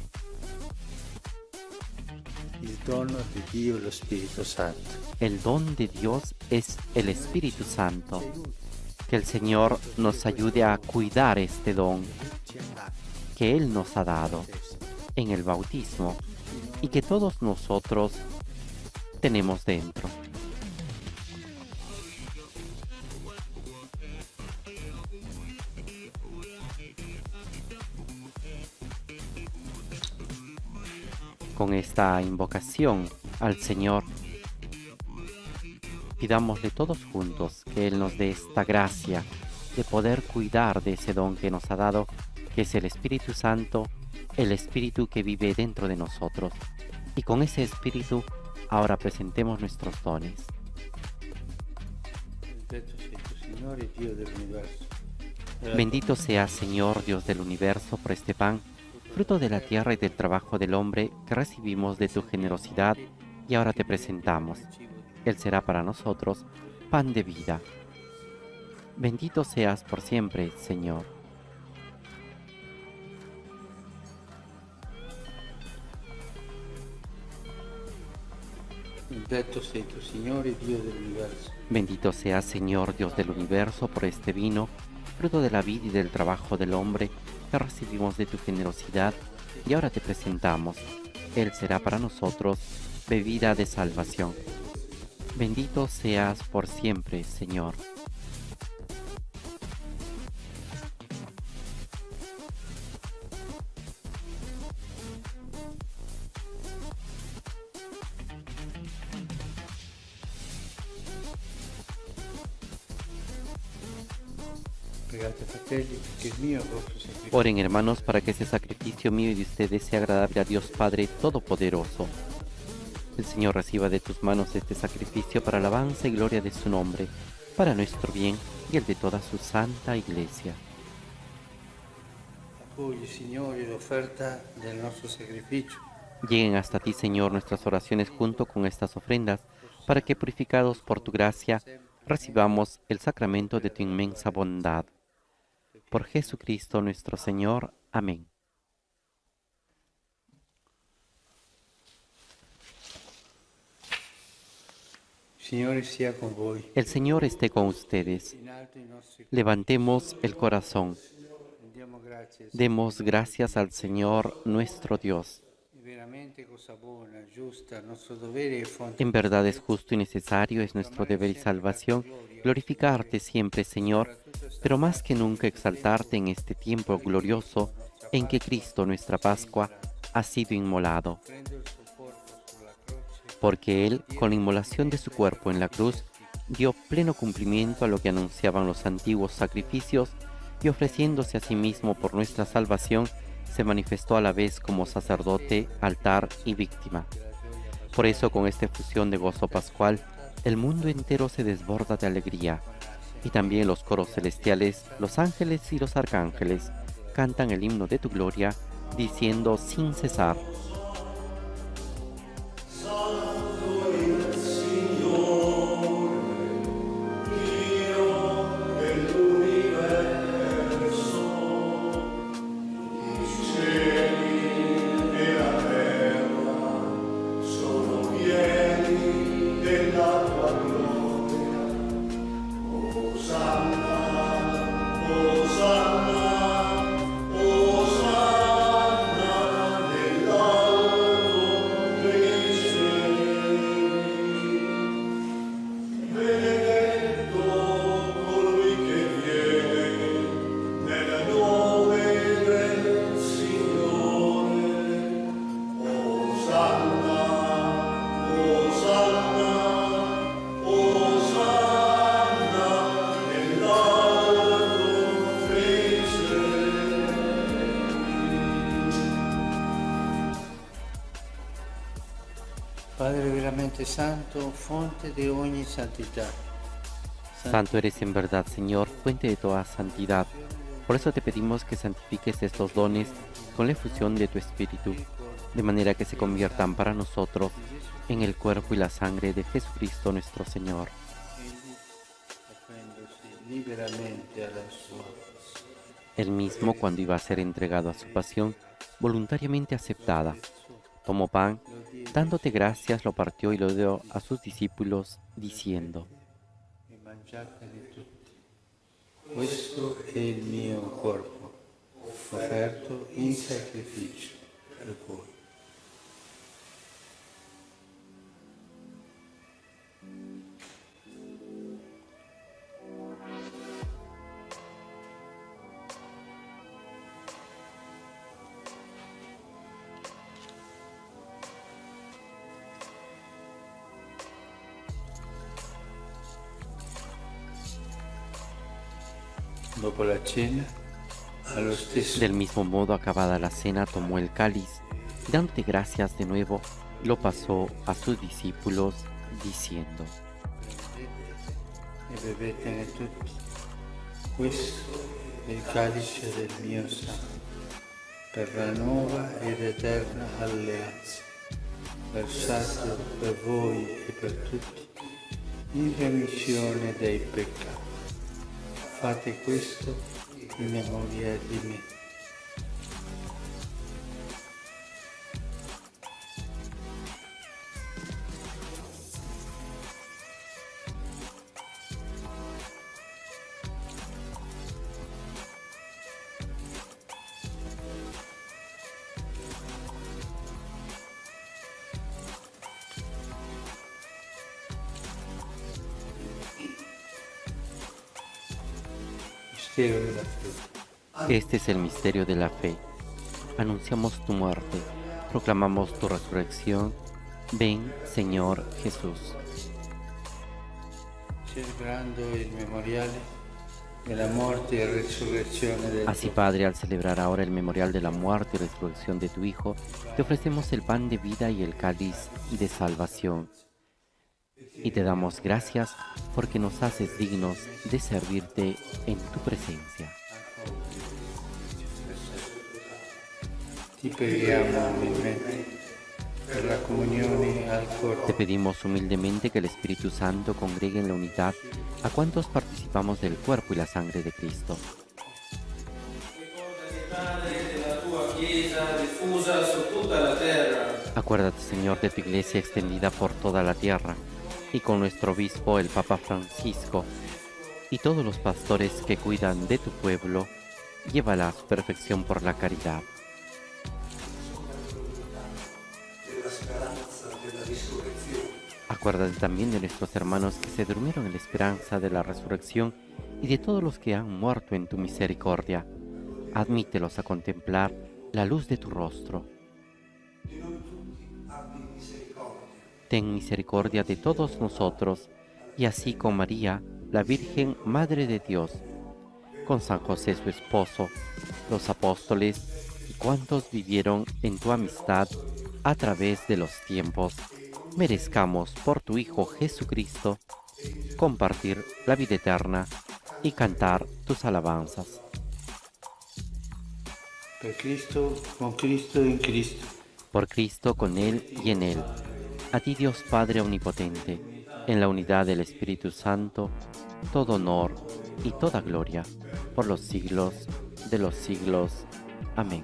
Il dono di Dio, lo Spirito Santo. el don de Dios es el Espíritu Santo. Que el Señor nos ayude a cuidar este don que Él nos ha dado en el bautismo y que todos nosotros tenemos dentro. Con esta invocación al Señor, pidámosle todos juntos que Él nos dé esta gracia de poder cuidar de ese don que nos ha dado, que es el Espíritu Santo, el Espíritu que vive dentro de nosotros. Y con ese Espíritu ahora presentemos nuestros dones. Bendito seas, Señor Dios del universo, por este pan, fruto de la tierra y del trabajo del hombre que recibimos de tu generosidad y ahora te presentamos. Él será para nosotros pan de vida. Bendito seas por siempre, Señor. Bendito seas, Señor Dios del universo, por este vino, fruto de la vida y del trabajo del hombre que recibimos de tu generosidad y ahora te presentamos. Él será para nosotros bebida de salvación. Bendito seas por siempre, Señor. Oren, hermanos, para que ese sacrificio mío y de ustedes sea agradable a Dios Padre Todopoderoso. El Señor reciba de tus manos este sacrificio para alabanza y gloria de su nombre, para nuestro bien y el de toda su santa Iglesia. Lleguen hasta ti, Señor, nuestras oraciones junto con estas ofrendas, para que, purificados por tu gracia, recibamos el sacramento de tu inmensa bondad. Por Jesucristo nuestro Señor. Amén. El Señor esté con ustedes. Levantemos el corazón. Demos gracias al Señor nuestro Dios. En verdad es justo y necesario, es nuestro deber y salvación, glorificarte siempre, Señor, pero más que nunca exaltarte en este tiempo glorioso en que Cristo, nuestra Pascua, ha sido inmolado. Porque Él, con la inmolación de su cuerpo en la cruz, dio pleno cumplimiento a lo que anunciaban los antiguos sacrificios y ofreciéndose a sí mismo por nuestra salvación, se manifestó a la vez como sacerdote, altar y víctima. Por eso, con esta efusión de gozo pascual, el mundo entero se desborda de alegría, y también los coros celestiales, los ángeles y los arcángeles cantan el himno de tu gloria, diciendo sin cesar: Padre veramente santo, fonte de ogni santidad. Santo eres en verdad, Señor, fuente de toda santidad. Por eso te pedimos que santifiques estos dones con la efusión de tu Espíritu, de manera que se conviertan para nosotros en el cuerpo y la sangre de Jesucristo nuestro Señor. Él mismo, cuando iba a ser entregado a su pasión, voluntariamente aceptada, tomó pan Dándote gracias, lo partió y lo dio a sus discípulos, diciendo: E mangiatene tutti. Questo è il mio corpo, offerto in sacrificio per voi. Dopo la cena, allo stesso Del mismo modo, acabada la cena, tomó el cáliz y dándote gracias de nuevo, lo pasó a sus discípulos, diciendo: e bevetene tutti. Questo è il calice del mio sangue, per la nuova ed eterna alleanza, versato per voi e per tutti, in remissione dei peccati. Fate questo in memoria di me. Mistero della fede. Este es el misterio de la fe. Anunciamos tu muerte, proclamamos tu resurrección. Ven, Señor Jesús. Celebrando il memoriale della morte e resurrezione del Así, Padre, al celebrar ahora el memorial de la muerte y resurrección de tu Hijo, te ofrecemos el pan de vida y el cáliz de salvación. Y te damos gracias porque nos haces dignos de servirte en tu presencia. Ti preghiamo umilmente per la comunione al corpo. Te pedimos humildemente que el Espíritu Santo congregue en la unidad a cuantos participamos del cuerpo y la sangre de Cristo. Acuérdate, Señor, de tu iglesia extendida por toda la tierra, y con nuestro obispo, el Papa Francisco, y todos los pastores que cuidan de tu pueblo, llévala a su perfección por la caridad. Acuérdate también de nuestros hermanos que se durmieron en la esperanza de la resurrección y de todos los que han muerto en tu misericordia. Admítelos a contemplar la luz de tu rostro. Ten misericordia de todos nosotros, y así con María, la Virgen Madre de Dios, con San José su esposo, los apóstoles y cuantos vivieron en tu amistad a través de los tiempos, merezcamos por tu Hijo Jesucristo compartir la vida eterna y cantar tus alabanzas. Per Cristo, con Cristo, en Cristo. Por Cristo, con Él y en Él. A ti, Dios Padre Omnipotente, en la unidad del Espíritu Santo, todo honor y toda gloria, por los siglos de los siglos. Amén.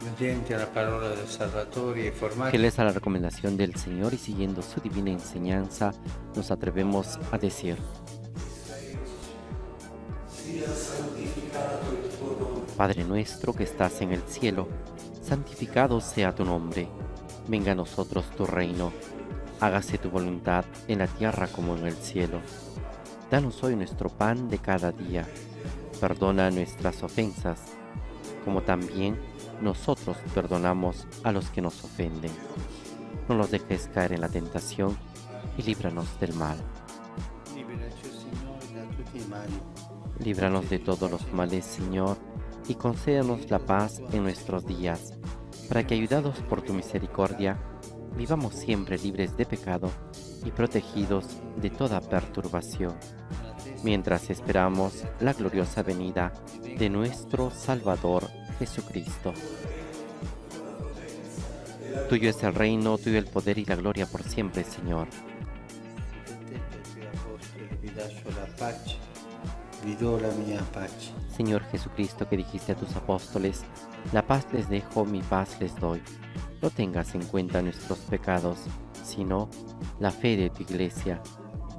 Obbedienti alla parola del Salvatore e formati Fieles a la recomendación del Señor y siguiendo su divina enseñanza, nos atrevemos a decir: Padre nuestro que estás en el cielo, santificado sea tu nombre. Venga a nosotros tu reino. Hágase tu voluntad en la tierra como en el cielo. Danos hoy nuestro pan de cada día. Perdona nuestras ofensas, como también nosotros perdonamos a los que nos ofenden. No nos dejes caer en la tentación y líbranos del mal. liberaci, Signore, da tutti i mali. Líbranos de todos los males, Señor, y concédanos la paz en nuestros días, para que, ayudados por tu misericordia, vivamos siempre libres de pecado y protegidos de toda perturbación, mientras esperamos la gloriosa venida de nuestro Salvador Jesucristo. Tuyo es el reino, tuyo el poder y la gloria por siempre, Señor. Detto ai tuoi apostoli, vi lascio la pace, vi do la mia pace. Señor Jesucristo, que dijiste a tus apóstoles, la paz les dejo, mi paz les doy. No tengas en cuenta nuestros pecados, sino la fe de tu Iglesia,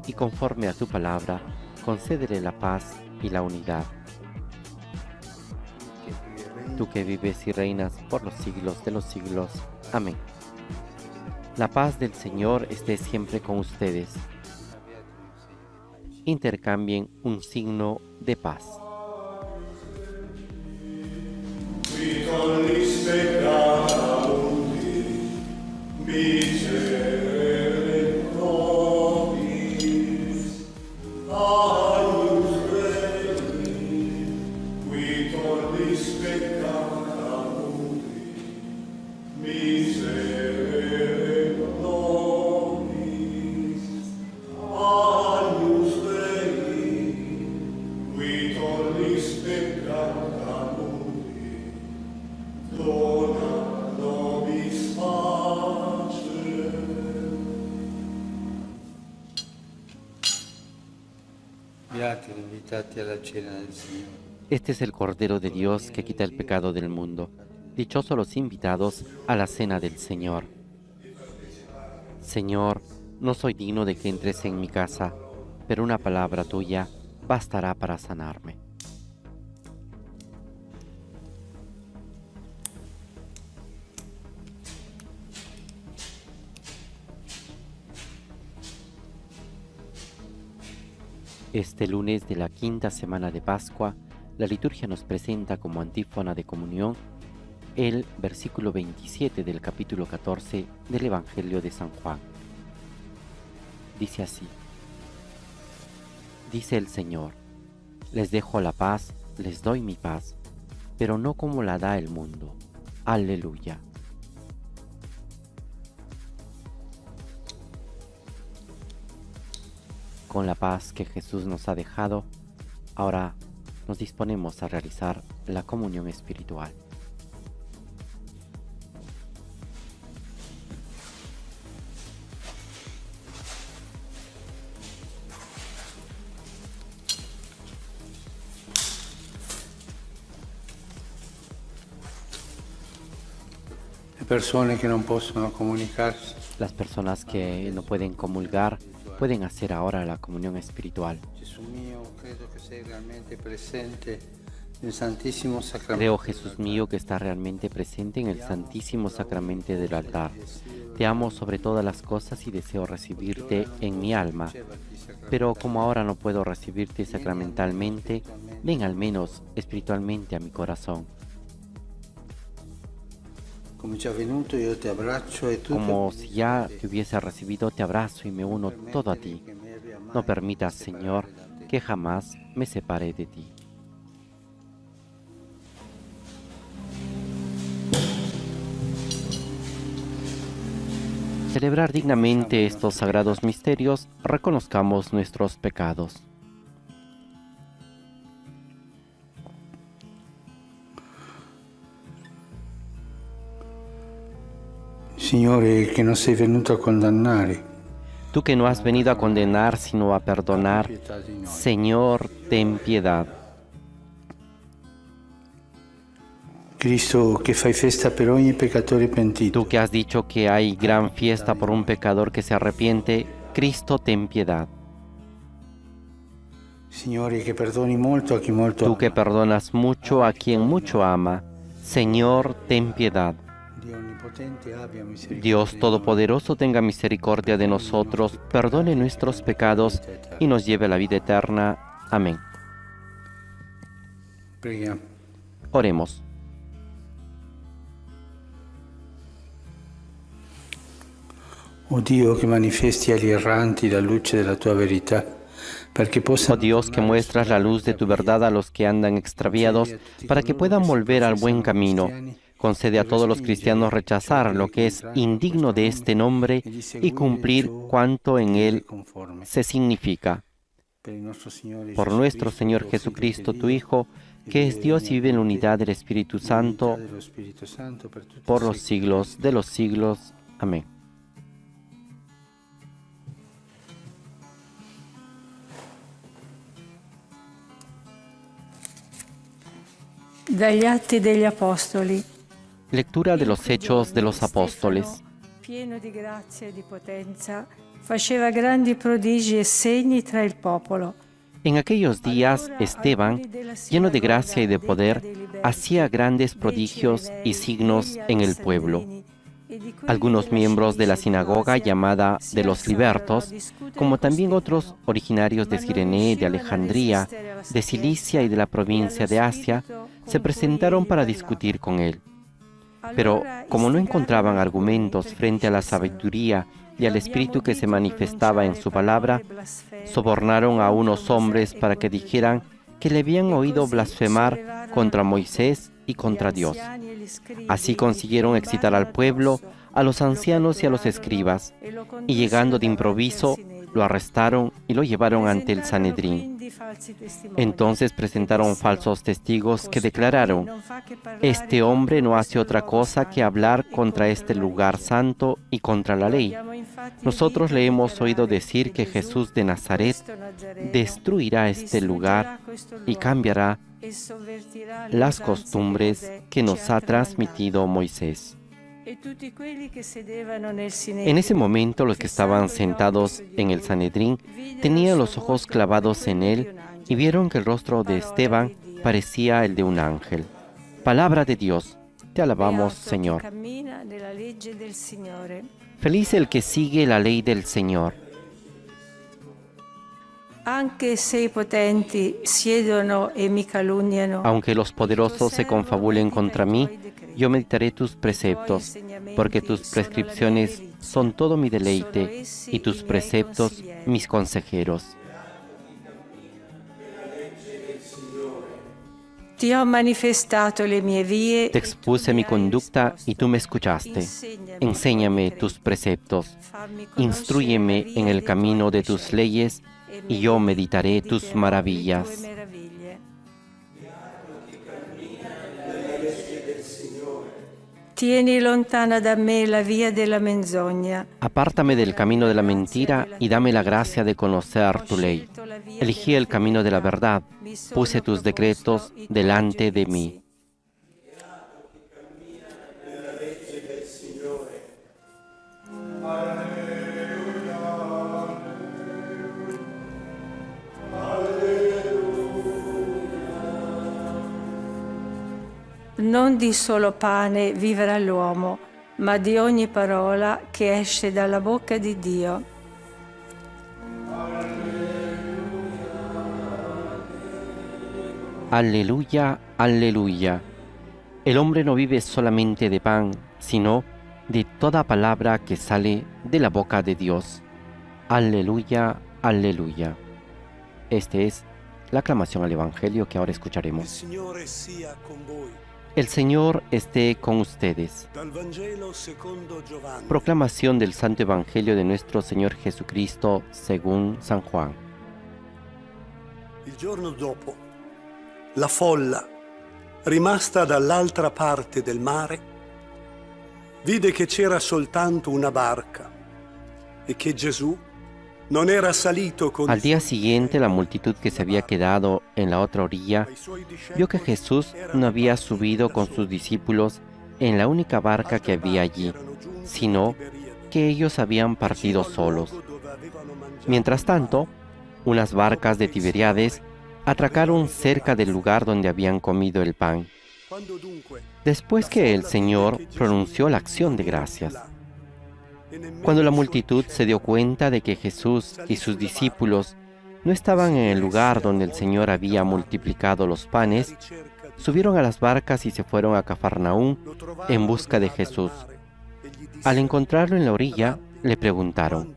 y conforme a tu palabra, concédele la paz y la unidad. Tú que vives y reinas por los siglos de los siglos. Amén. La paz del Señor esté siempre con ustedes. Intercambien un signo de paz. Este es el Cordero de Dios que quita el pecado del mundo. Dichosos los invitados a la cena del Señor. Señor, no soy digno de que entres en mi casa, pero una palabra tuya bastará para sanarme. Este lunes de la quinta semana de Pascua, la liturgia nos presenta como antífona de comunión el versículo 27 del capítulo 14 del Evangelio de San Juan. Dice así: Dice el Señor, les dejo la paz, les doy mi paz, pero no como la da el mundo. Aleluya. Con la paz que Jesús nos ha dejado, ahora nos disponemos a realizar la comunión espiritual. Persone que no possono comunicarsi. Las personas que no pueden comulgar pueden hacer ahora la comunión espiritual. Gesù mio, credo che sei realmente presente nel Santissimo Sacramento. Creo, Jesús mío, que está realmente presente en el Santísimo Sacramento del altar. Te amo sobre todas las cosas y deseo recibirte en mi alma. Pero como ahora no puedo recibirte sacramentalmente, ven al menos espiritualmente a mi corazón. Como si ya te hubiese recibido, te abrazo y me uno todo a ti. No permitas, Señor, que jamás me separe de ti. Celebrar dignamente estos sagrados misterios, reconozcamos nuestros pecados. Signore, che non sei venuto a condannare. Tú que no has venido a condenar, sino a perdonar, Señor, ten piedad. Cristo, che fai festa per ogni peccatore pentito. Tú que has dicho que hay gran fiesta por un pecador que se arrepiente, Cristo, ten piedad. Signore, che perdoni molto a chi molto ama. Tú que perdonas mucho a quien mucho ama, Señor, ten piedad. Dios Todopoderoso, tenga misericordia de nosotros, perdone nuestros pecados y nos lleve a la vida eterna. Amén. Oremos. Oh Dio, che manifesti agli erranti la luce della tua verità, perché possano... Oh Dios, que muestras la luz de tu verdad a los que andan extraviados, para que puedan volver al buen camino. Concede a todos los cristianos rechazar lo que es indigno de este nombre y cumplir cuanto en él se significa. Por nuestro Señor Jesucristo, tu Hijo, que es Dios y vive en la unidad del Espíritu Santo, por los siglos de los siglos. Amén. Dagli Atti degli Apostoli. Lectura de los Hechos de los Apóstoles. Pieno di grazia e di potenza, faceva grandi prodigi e segni tra il popolo. En aquellos días, Esteban, lleno de gracia y de poder, hacía grandes prodigios y signos en el pueblo. Algunos miembros de la sinagoga llamada de los libertos, como también otros originarios de Cirene, de Alejandría, de Cilicia y de la provincia de Asia, se presentaron para discutir con él. Pero como no encontraban argumentos frente a la sabiduría y al espíritu que se manifestaba en su palabra, sobornaron a unos hombres para que dijeran que le habían oído blasfemar contra Moisés y contra Dios. Así consiguieron excitar al pueblo, a los ancianos y a los escribas, y llegando de improviso, lo arrestaron y lo llevaron ante el Sanedrín. Entonces presentaron falsos testigos que declararon: este hombre no hace otra cosa que hablar contra este lugar santo y contra la ley. Nosotros le hemos oído decir que Jesús de Nazaret destruirá este lugar y cambiará las costumbres que nos ha transmitido Moisés. En ese momento los que estaban sentados en el Sanedrín tenían los ojos clavados en él y vieron que el rostro de Esteban parecía el de un ángel. Palabra de Dios, te alabamos, Señor. Feliz el que sigue la ley del Señor. Aunque los poderosos se confabulen contra mí, yo meditaré tus preceptos, porque tus prescripciones son todo mi deleite y tus preceptos mis consejeros. Te expuse mi conducta y tú me escuchaste. Enséñame tus preceptos. Instrúyeme en el camino de tus leyes y yo meditaré tus maravillas. Tieni lontana da me la via della menzogna. Apártame del camino de la mentira y dame la gracia de conocer tu ley. Elegí el camino de la verdad, puse tus decretos delante de mí. Non di solo pane vivrà l'uomo, ma di ogni parola che esce dalla bocca di Dio. Aleluya, aleluya. El hombre no vive solamente de pan, sino de toda palabra que sale de la boca de Dios. Aleluya, aleluya. Esta es la aclamación al Evangelio que ahora escucharemos. El Señor esté con ustedes. Proclamación del Santo Evangelio de nuestro Señor Jesucristo según San Juan. Il giorno dopo, la folla, rimasta dall'altra parte del mare, vide che c'era soltanto una barca e che Gesù non era salito con Al día siguiente, la multitud que se había quedado en la otra orilla vio que Jesús no había subido con sus discípulos en la única barca que había allí, sino que ellos habían partido solos. Mientras tanto, unas barcas de Tiberíades atracaron cerca del lugar donde habían comido el pan. Después que el Señor pronunció la acción de gracias. Cuando la multitud se dio cuenta de que Jesús y sus discípulos no estaban en el lugar donde el Señor había multiplicado los panes, subieron a las barcas y se fueron a Cafarnaúm en busca de Jesús. Al encontrarlo en la orilla, le preguntaron: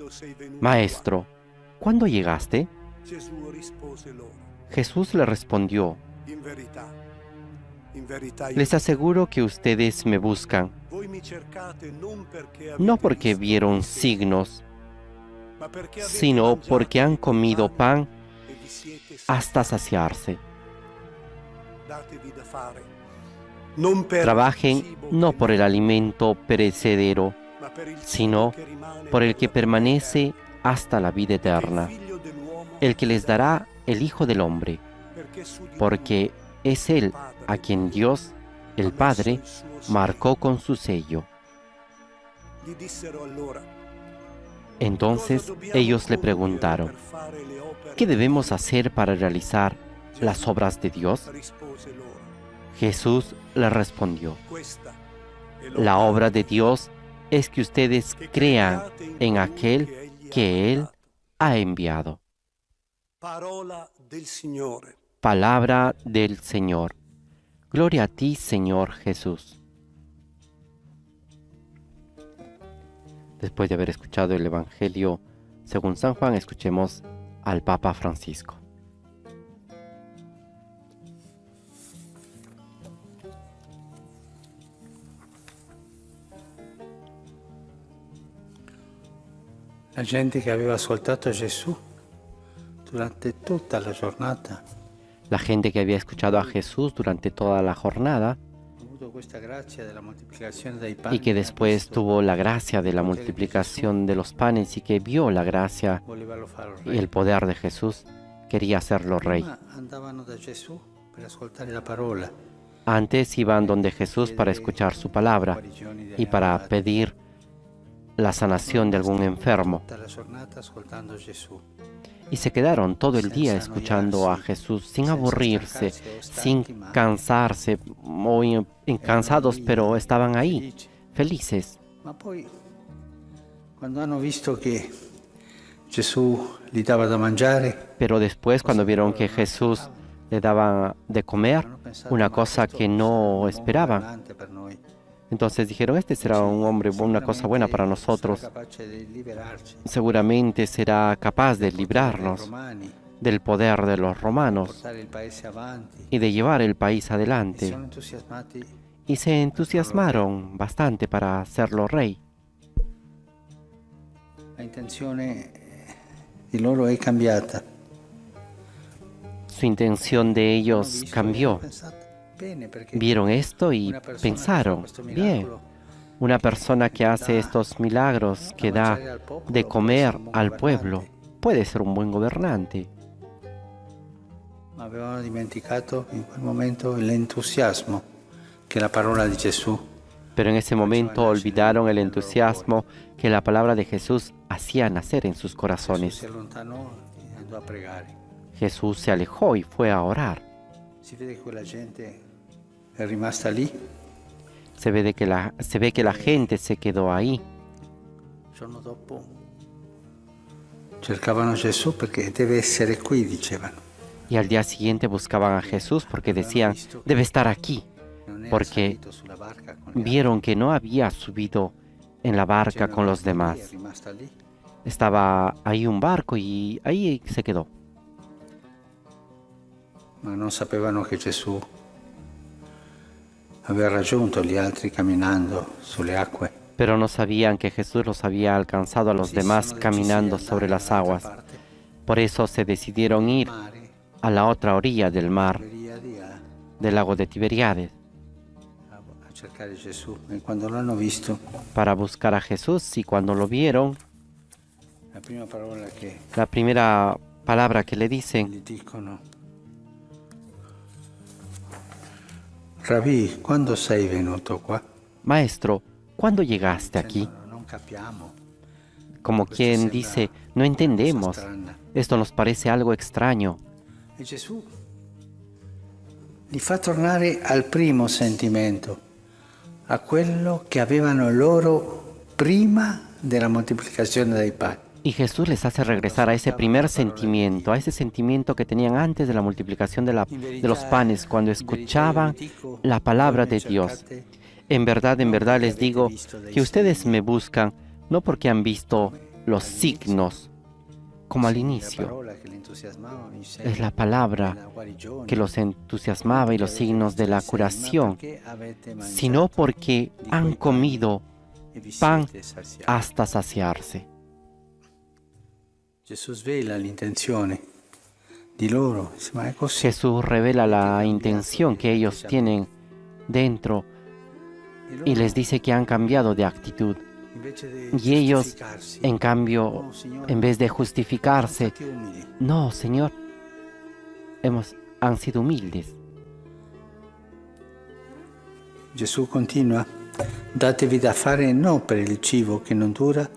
Maestro, ¿cuándo llegaste? Jesús le respondió: les aseguro que ustedes me buscan, no porque vieron signos, sino porque han comido pan hasta saciarse. Trabajen no por el alimento perecedero, sino por el que permanece hasta la vida eterna, el que les dará el Hijo del Hombre, porque es Él a quien Dios, el Padre, marcó con su sello. Entonces ellos le preguntaron: ¿qué debemos hacer para realizar las obras de Dios? Jesús le respondió: la obra de Dios es que ustedes crean en aquel que Él ha enviado. Palabra del Señor. Gloria a ti, Señor Jesús. Después de haber escuchado el Evangelio según San Juan, escuchemos al Papa Francisco. La gente che aveva ascoltato Gesù durante tutta la giornata, la gente que había escuchado a Jesús durante toda la jornada y que después tuvo la gracia de la multiplicación de los panes y que vio la gracia y el poder de Jesús, quería hacerlo rey. Antes iban donde Jesús para escuchar su palabra y para pedir la sanación de algún enfermo. Y se quedaron todo el día escuchando a Jesús sin aburrirse, sin cansarse, muy cansados, pero estaban ahí, felices. Pero después, cuando vieron que Jesús le daba de comer, una cosa que no esperaban, entonces dijeron: este será un hombre, una cosa buena para nosotros. Seguramente será capaz de librarnos del poder de los romanos y de llevar el país adelante. Y se entusiasmaron bastante para hacerlo rey. La intenzione di loro è cambiata. Su intención de ellos cambió. Vieron esto y pensaron: bien, una persona que hace estos milagros, que da de comer al pueblo, puede ser un buen gobernante. Avevano dimenticato in quel momento l'entusiasmo che la parola di Gesù. Pero en ese momento olvidaron el entusiasmo que la palabra de Jesús hacía nacer en sus corazones. Jesús se alejó y fue a orar. Se ve que la gente se quedó ahí. Cercavano Gesù perché deve essere qui, dicevano. Y al día siguiente buscaban a Jesús porque decían: debe estar aquí, porque vieron que no había subido en la barca con los demás. Estaba ahí un barco y ahí se quedó. Ma non sapevano che Gesù aveva raggiunto gli altri camminando sulle acque. Pero no sabían que Jesús los había alcanzado a los demás caminando sobre las aguas. Por eso se decidieron ir a la otra orilla del mar, del lago de Tiberíades, para buscar a Jesús. Y cuando lo vieron, la primera palabra que le dicen: Rabí, ¿cuándo sei venuto qua? Maestro, ¿cuándo llegaste aquí? Como quien dice: no entendemos, esto nos parece algo extraño. E Gesù li fa tornare al primo sentimento, a quello che avevano loro prima della moltiplicazione dei pani. Y Jesús les hace regresar a ese primer sentimiento, a ese sentimiento que tenían antes de la multiplicación de los panes, cuando escuchaban la palabra de Dios. En verdad les digo que ustedes me buscan no porque han visto los signos, como al inicio. Es la palabra que los entusiasmaba y los signos de la curación, sino porque han comido pan hasta saciarse. Jesús revela la intención que ellos tienen dentro y les dice que han cambiado de actitud. Y ellos, en cambio, en vez de justificarse: no, Señor, han sido humildes. Gesù continua, datevi da fare no per il cibo che non dura,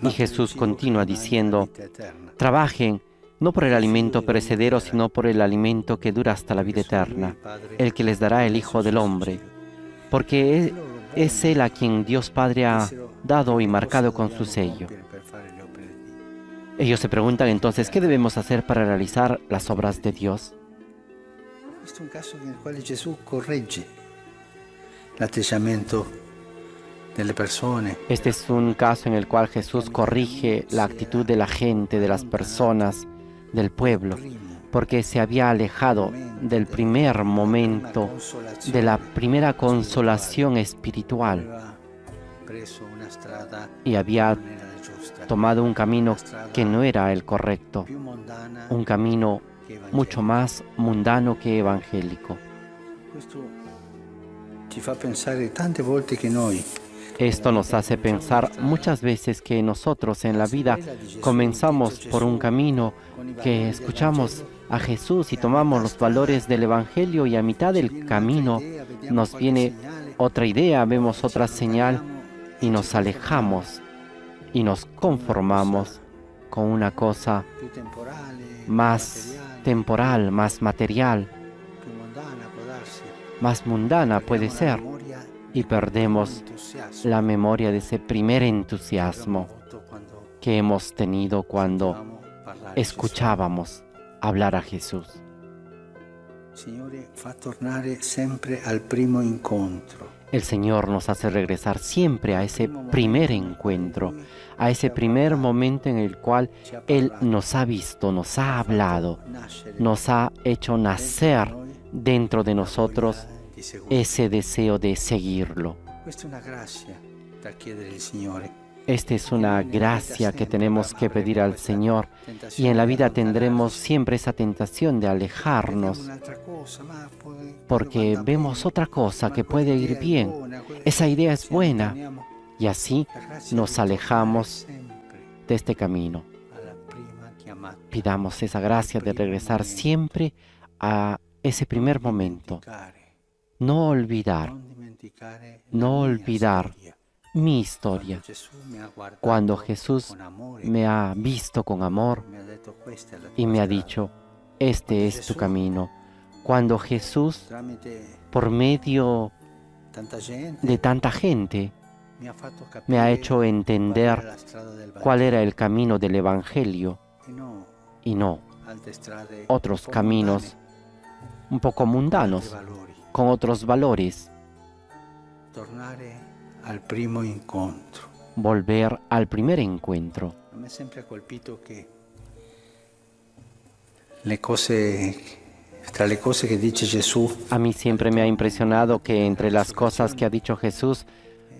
Y Jesús continúa diciendo, trabajen no por el alimento perecedero, sino por el alimento que dura hasta la vida eterna, el que les dará el Hijo del Hombre, porque es Él a quien Dios Padre ha dado y marcado con su sello. Ellos se preguntan entonces, ¿qué debemos hacer para realizar las obras de Dios? Questo è un caso nel quale Gesù corregge l'atteggiamento delle persone. Este es un caso en el cual Jesús corrige la actitud de la gente, de las personas, del pueblo, porque se había alejado del primer momento, de la primera consolación espiritual, y había tomado un camino que no era el correcto, un camino mucho más mundano que evangélico. Esto nos hace pensar muchas veces que nosotros en la vida comenzamos por un camino que escuchamos a Jesús y tomamos los valores del Evangelio, y a mitad del camino nos viene otra idea, vemos otra señal y nos alejamos y nos conformamos con una cosa más temporal, más material, más mundana puede ser, y perdemos la memoria de ese primer entusiasmo que hemos tenido cuando escuchábamos hablar a Jesús. El Señor nos hace regresar siempre a ese primer encuentro, a ese primer momento en el cual Él nos ha visto, nos ha hablado, nos ha hecho nacer dentro de nosotros ese deseo de seguirlo. Esta es una gracia que tenemos que pedir al Señor, y en la vida tendremos siempre esa tentación de alejarnos porque vemos otra cosa que puede ir bien. Esa idea es buena, y así nos alejamos de este camino. Pidamos esa gracia de regresar siempre a ese primer momento. No olvidar mi historia. Cuando Jesús me ha visto con amor y me ha dicho, este es tu camino. Cuando Jesús, por medio de tanta gente, me ha hecho entender cuál era el camino del Evangelio y no otros caminos un poco mundanos, con otros valores. Volver al primer encuentro. A mí siempre me ha impresionado que entre las cosas que ha dicho Jesús,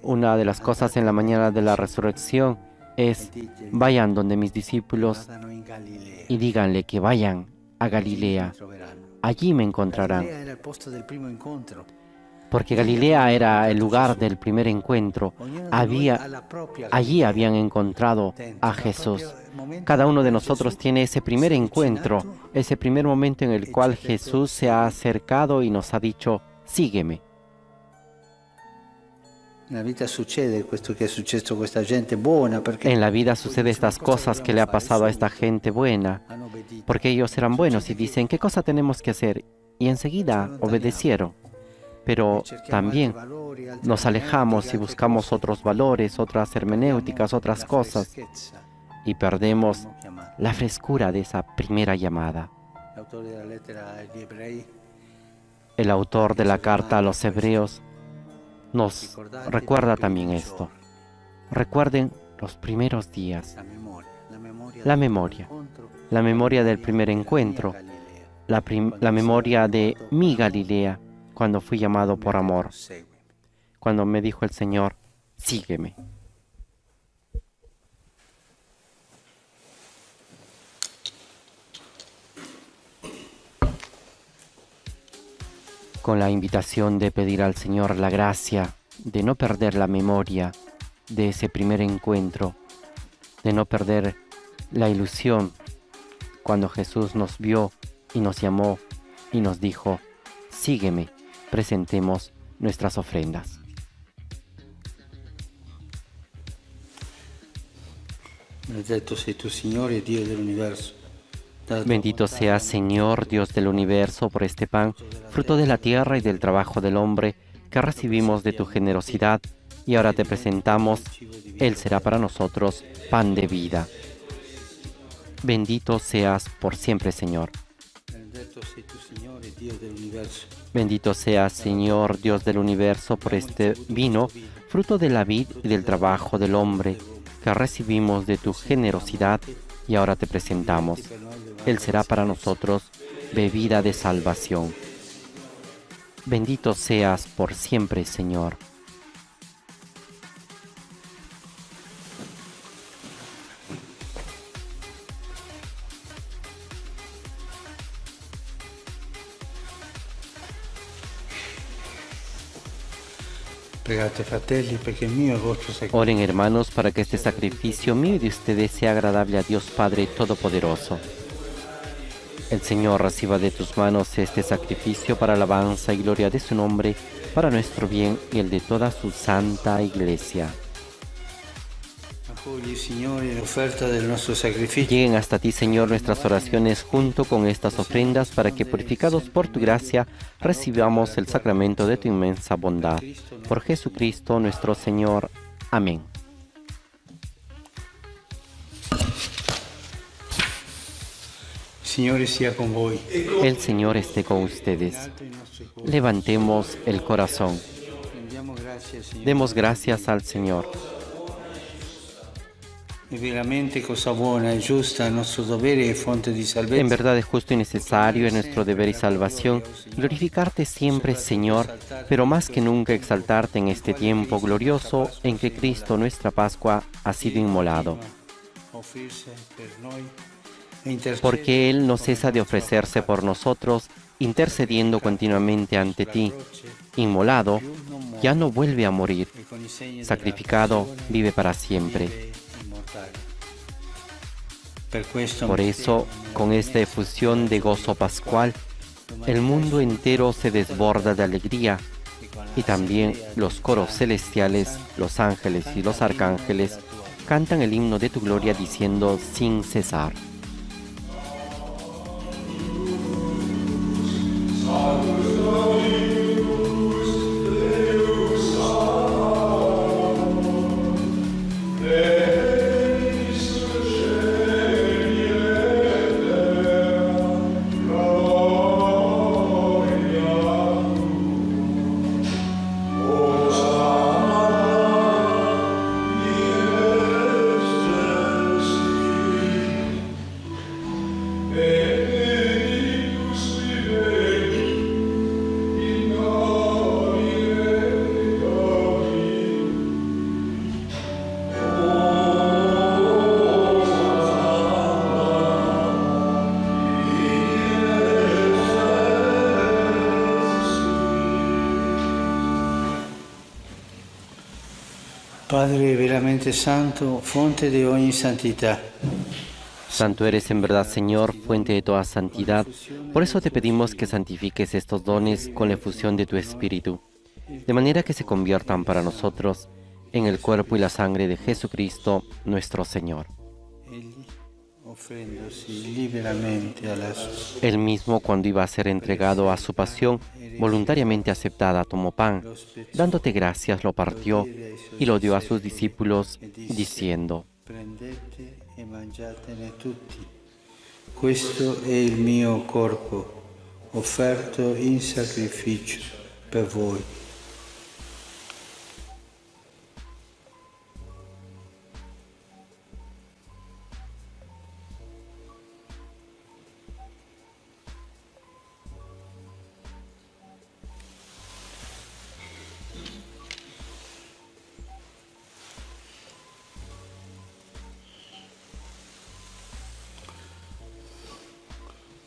una de las cosas en la mañana de la resurrección es: vayan donde mis discípulos y díganle que vayan a Galilea. Allí me encontrarán. Porque Galilea era el lugar del primer encuentro. Allí habían encontrado a Jesús. Cada uno de nosotros tiene ese primer encuentro, ese primer momento en el cual Jesús se ha acercado y nos ha dicho, sígueme. En la vida sucede estas cosas que le ha pasado a esta gente buena, porque ellos eran buenos y dicen, ¿qué cosa tenemos que hacer? Y enseguida obedecieron. Pero también nos alejamos y buscamos otros valores, otras hermenéuticas, otras cosas, y perdemos la frescura de esa primera llamada. El autor de la carta a los Hebreos nos recuerda también esto. Recuerden los primeros días, la memoria del primer encuentro, la memoria de mi Galilea, cuando fui llamado por amor, cuando me dijo el Señor, sígueme. Con la invitación de pedir al Señor la gracia de no perder la memoria de ese primer encuentro, de no perder la ilusión cuando Jesús nos vio y nos llamó y nos dijo, sígueme. Presentemos nuestras ofrendas. Benedetto sei tu, Signore, Dio dell'universo. Bendito seas, Señor, Dios del universo, por este pan, fruto de la tierra y del trabajo del hombre, que recibimos de tu generosidad, y ahora te presentamos. Él será para nosotros pan de vida. Bendito seas por siempre, Señor. Benedetto sei tu, Signore, Dio dell'universo. Bendito seas, Señor, Dios del universo, por este vino, fruto de la vid y del trabajo del hombre, que recibimos de tu generosidad, y ahora te presentamos. Él será para nosotros bebida de salvación. Bendito seas por siempre, Señor. Pregate, fratelli, perché il mio è vostro sacrificio. Oren, hermanos, para que este sacrificio mío y de ustedes sea agradable a Dios Padre Todopoderoso. El Señor reciba de tus manos este sacrificio para alabanza y gloria de su nombre, para nuestro bien y el de toda su santa Iglesia. Accogli, Signore, l'offerta del nostro sacrificio. Lleguen hasta ti, Señor, nuestras oraciones junto con estas ofrendas, para que, purificados por tu gracia, recibamos el sacramento de tu inmensa bondad. Por Jesucristo nuestro Señor. Amén. Signore sia con voi. El Señor esté con ustedes. Alto i nostri cuori. Levantemos el corazón. Rendiamo grazie al Signore. Demos gracias al Señor. È veramente cosa buona e giusta, il nostro dovere e fonte di salvezza. En verdad es justo y necesario, en nuestro deber y salvación, glorificarte siempre, Señor, pero más que nunca exaltarte en este tiempo glorioso en que Cristo, nuestra Pascua, ha sido inmolado. Offrirsi per noi e intercedere Porque Él no cesa de ofrecerse por nosotros, intercediendo continuamente ante ti. Inmolado, ya no vuelve a morir. e con i segni della Sacrificado, vive para siempre. vive immortale. Per questo Por eso, con esta efusión de gozo pascual, el mundo entero se desborda de alegría, y también los coros celestiales, los ángeles y los arcángeles cantan el himno de tu gloria diciendo sin cesar. Padre veramente santo, fonte de ogni santidad. Santo eres en verdad, Señor, fuente de toda santidad. Por eso te pedimos que santifiques estos dones con la efusión de tu Espíritu, de manera que se conviertan para nosotros en el cuerpo y la sangre de Jesucristo, nuestro Señor. Egli, offrendosi liberamente alla Él mismo, cuando iba a ser entregado a su pasión, voluntariamente aceptada, tomó pan, dándote gracias, lo partió y lo dio a sus discípulos, diciendo: prendete e mangiatene tutti. Questo è il mio corpo, offerto in sacrificio per voi.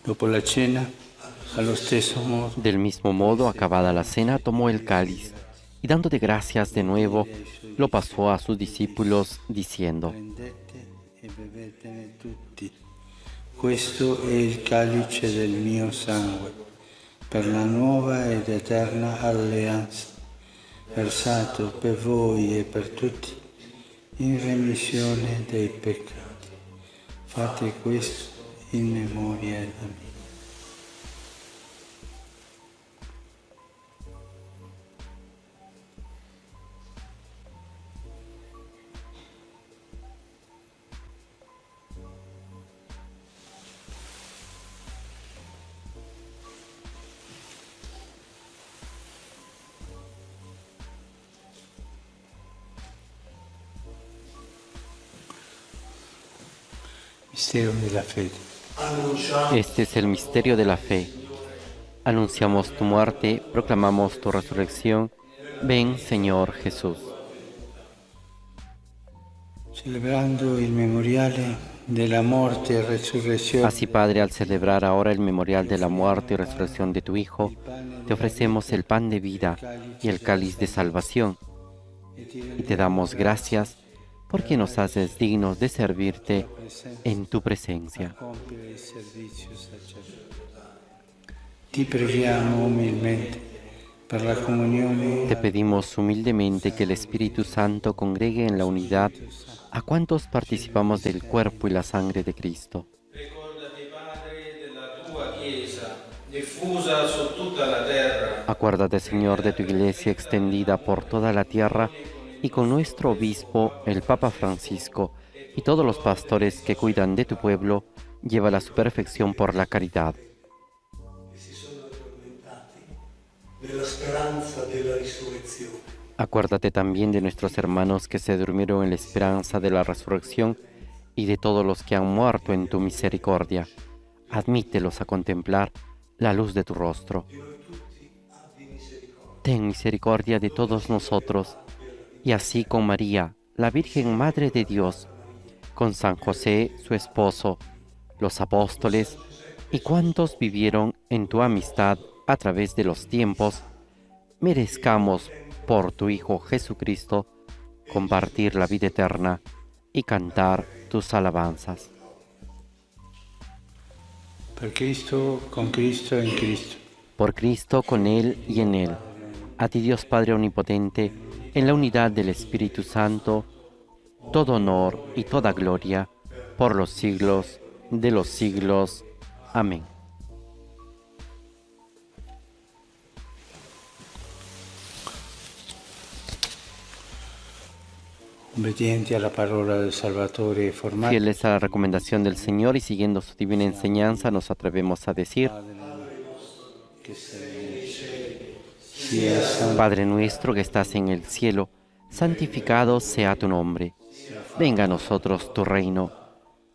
Dopo la cena, allo stesso modo, Del mismo modo, acabada la cena, tomó el cáliz y dándote gracias de nuevo, lo pasó a sus discípulos, diciendo: prendete e bevetene tutti. Questo è il calice del mio sangue, per la nuova ed eterna alleanza. versato per voi e per tutti in remissione dei peccati. Fate questo in memoria di me. Misterio della fede. Este es el misterio de la fe. Anunciamos tu muerte, proclamamos tu resurrección. Ven, Señor Jesús. Celebrando il memoriale della morte e resurrezione. Así, Padre, al celebrar ahora el memorial de la muerte y resurrección de tu Hijo, te ofrecemos el pan de vida y el cáliz de salvación. Y te damos gracias porque nos haces dignos de servirte en tu presencia. Ti preghiamo umilmente per la comunione. Te pedimos humildemente que el Espíritu Santo congregue en la unidad a cuantos participamos del cuerpo y la sangre de Cristo. Acuérdate, Señor, de tu Iglesia extendida por toda la tierra y con nuestro obispo, el Papa Francisco, y todos los pastores que cuidan de tu pueblo, llévala a su perfección por la caridad. Acuérdate también de nuestros hermanos que se durmieron en la esperanza de la resurrección y de todos los que han muerto en tu misericordia. Admítelos a contemplar la luz de tu rostro. Ten misericordia de todos nosotros, y así con María, la Virgen Madre de Dios, con San José, su esposo, los apóstoles y cuantos vivieron en tu amistad a través de los tiempos, merezcamos por tu Hijo Jesucristo compartir la vida eterna y cantar tus alabanzas. Per Cristo, con Cristo, en Cristo. Por Cristo, con Él y en Él. A ti, Dios Padre Omnipotente, en la unidad del Espíritu Santo, todo honor y toda gloria por los siglos de los siglos. Amén. Obedienti alla parola del Salvatore, formati. Fieles a la recomendación del Señor y siguiendo su divina enseñanza, nos atrevemos a decir: Padre nuestro que estás en el cielo, santificado sea tu nombre. Venga a nosotros tu reino.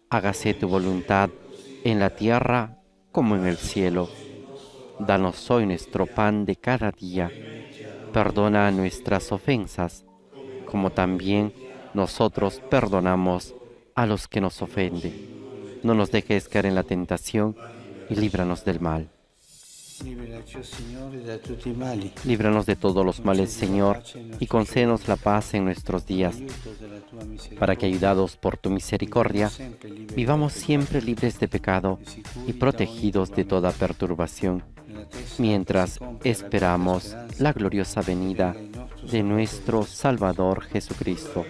Hágase tu voluntad en la tierra como en el cielo. Danos hoy nuestro pan de cada día. Perdona nuestras ofensas, como también nosotros perdonamos a los que nos ofenden. No nos dejes caer en la tentación y líbranos del mal. Líbranos de todos los males, Señor, y concédenos la paz en nuestros días, para que, ayudados por tu misericordia, vivamos siempre libres de pecado y protegidos de toda perturbación, mientras esperamos la gloriosa venida de nuestro Salvador Jesucristo.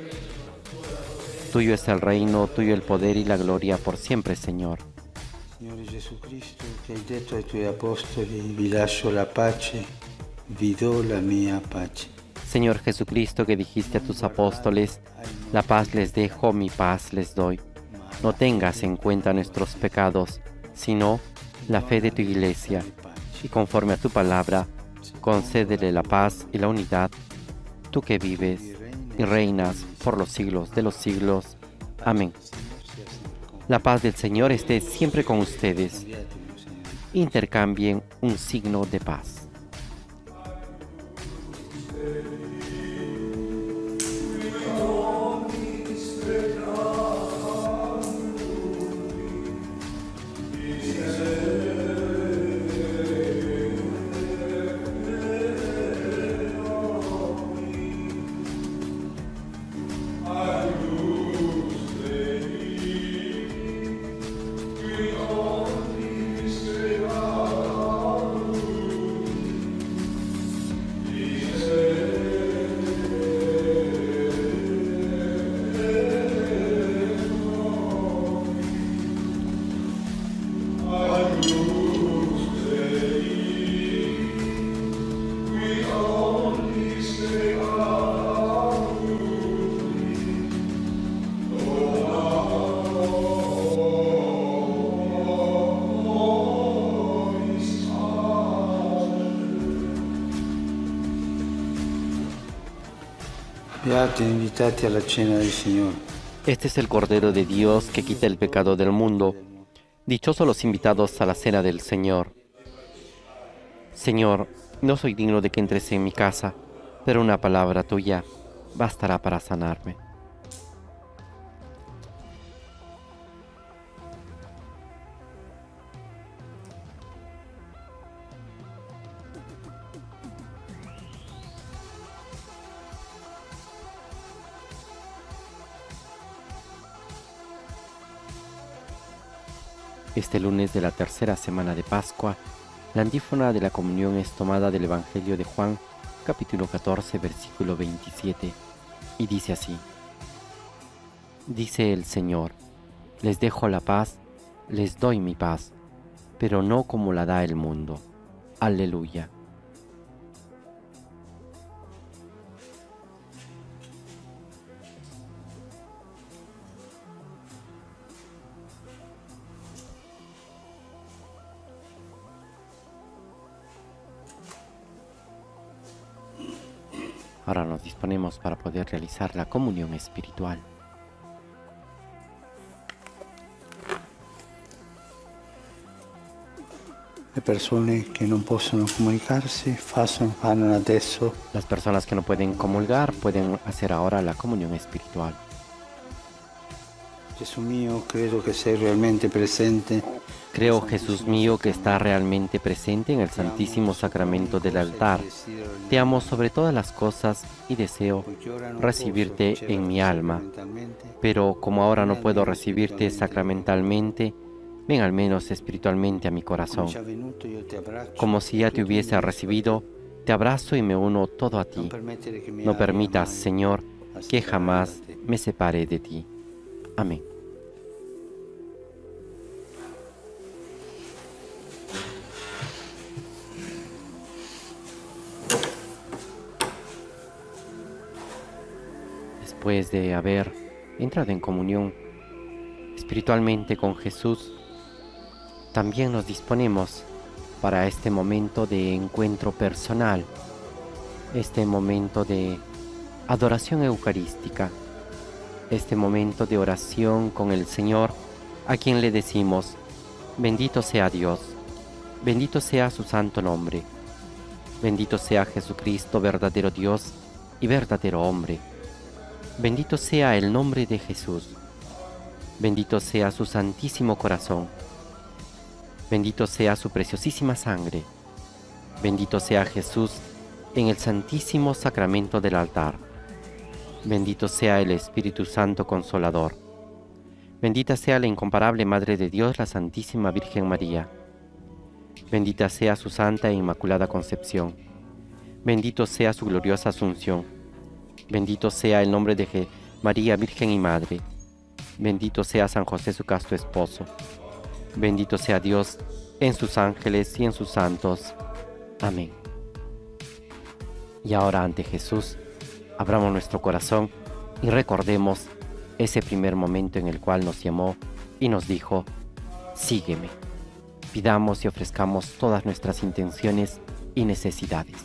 Tuyo es el reino, tuyo el poder y la gloria por siempre, Señor. Signore Gesù Cristo, che hai detto ai tuoi apostoli, vi lascio la pace, vi do la mia pace. Señor Jesucristo, que dijiste a tus apóstoles, la paz les dejo, mi paz les doy. No tengas en cuenta nuestros pecados, sino la fe de tu Iglesia, y conforme a tu palabra, concédele la paz y la unidad, tú que vives y reinas por los siglos de los siglos. Amén. La paz del Señor esté siempre con ustedes. Intercambien un signo de paz. Beati invitati alla cena del Signore. Este es el Cordero de Dios que quita el pecado del mundo. Dichosos los invitados a la cena del Señor. Señor, no soy digno de que entres en mi casa, pero una palabra tuya bastará para sanarme. Este lunes de la tercera semana de Pascua, la antífona de la comunión es tomada del Evangelio de Juan, capítulo 14, versículo 27, y dice así: Dice el Señor, les dejo la paz, les doy mi paz, pero no como la da el mundo. Aleluya. Ahora nos disponemos para poder realizar la comunión espiritual. Le persone che non possono comunicarsi fanno adesso. Las personas que no pueden comulgar pueden hacer ahora la comunión espiritual. Gesù mio, credo che sei realmente presente. Creo, Jesús mío, que está realmente presente en el Santísimo Sacramento del altar. Te amo sobre todas las cosas y deseo recibirte en mi alma. Pero como ahora no puedo recibirte sacramentalmente, ven al menos espiritualmente a mi corazón. Como si ya te hubiese recibido, te abrazo y me uno todo a ti. No permitas, Señor, que jamás me separe de ti. Amén. Después de haber entrado en comunión espiritualmente con Jesús, también nos disponemos para este momento de encuentro personal, este momento de adoración eucarística, este momento de oración con el Señor, a quien le decimos: bendito sea Dios, bendito sea su santo nombre, bendito sea Jesucristo, verdadero Dios y verdadero hombre. Bendito sea el nombre de Jesús. Bendito sea su santísimo corazón. Bendito sea su preciosísima sangre. Bendito sea Jesús en el santísimo sacramento del altar. Bendito sea el Espíritu Santo Consolador. Bendita sea la incomparable Madre de Dios, la Santísima Virgen María. Bendita sea su santa e inmaculada concepción. Bendito sea su gloriosa asunción. Bendito sea el nombre de María, Virgen y Madre. Bendito sea San José, su casto esposo. Bendito sea Dios en sus ángeles y en sus santos. Amén. Y ahora ante Jesús, abramos nuestro corazón y recordemos ese primer momento en el cual nos llamó y nos dijo: sígueme. Pidamos y ofrezcamos todas nuestras intenciones y necesidades.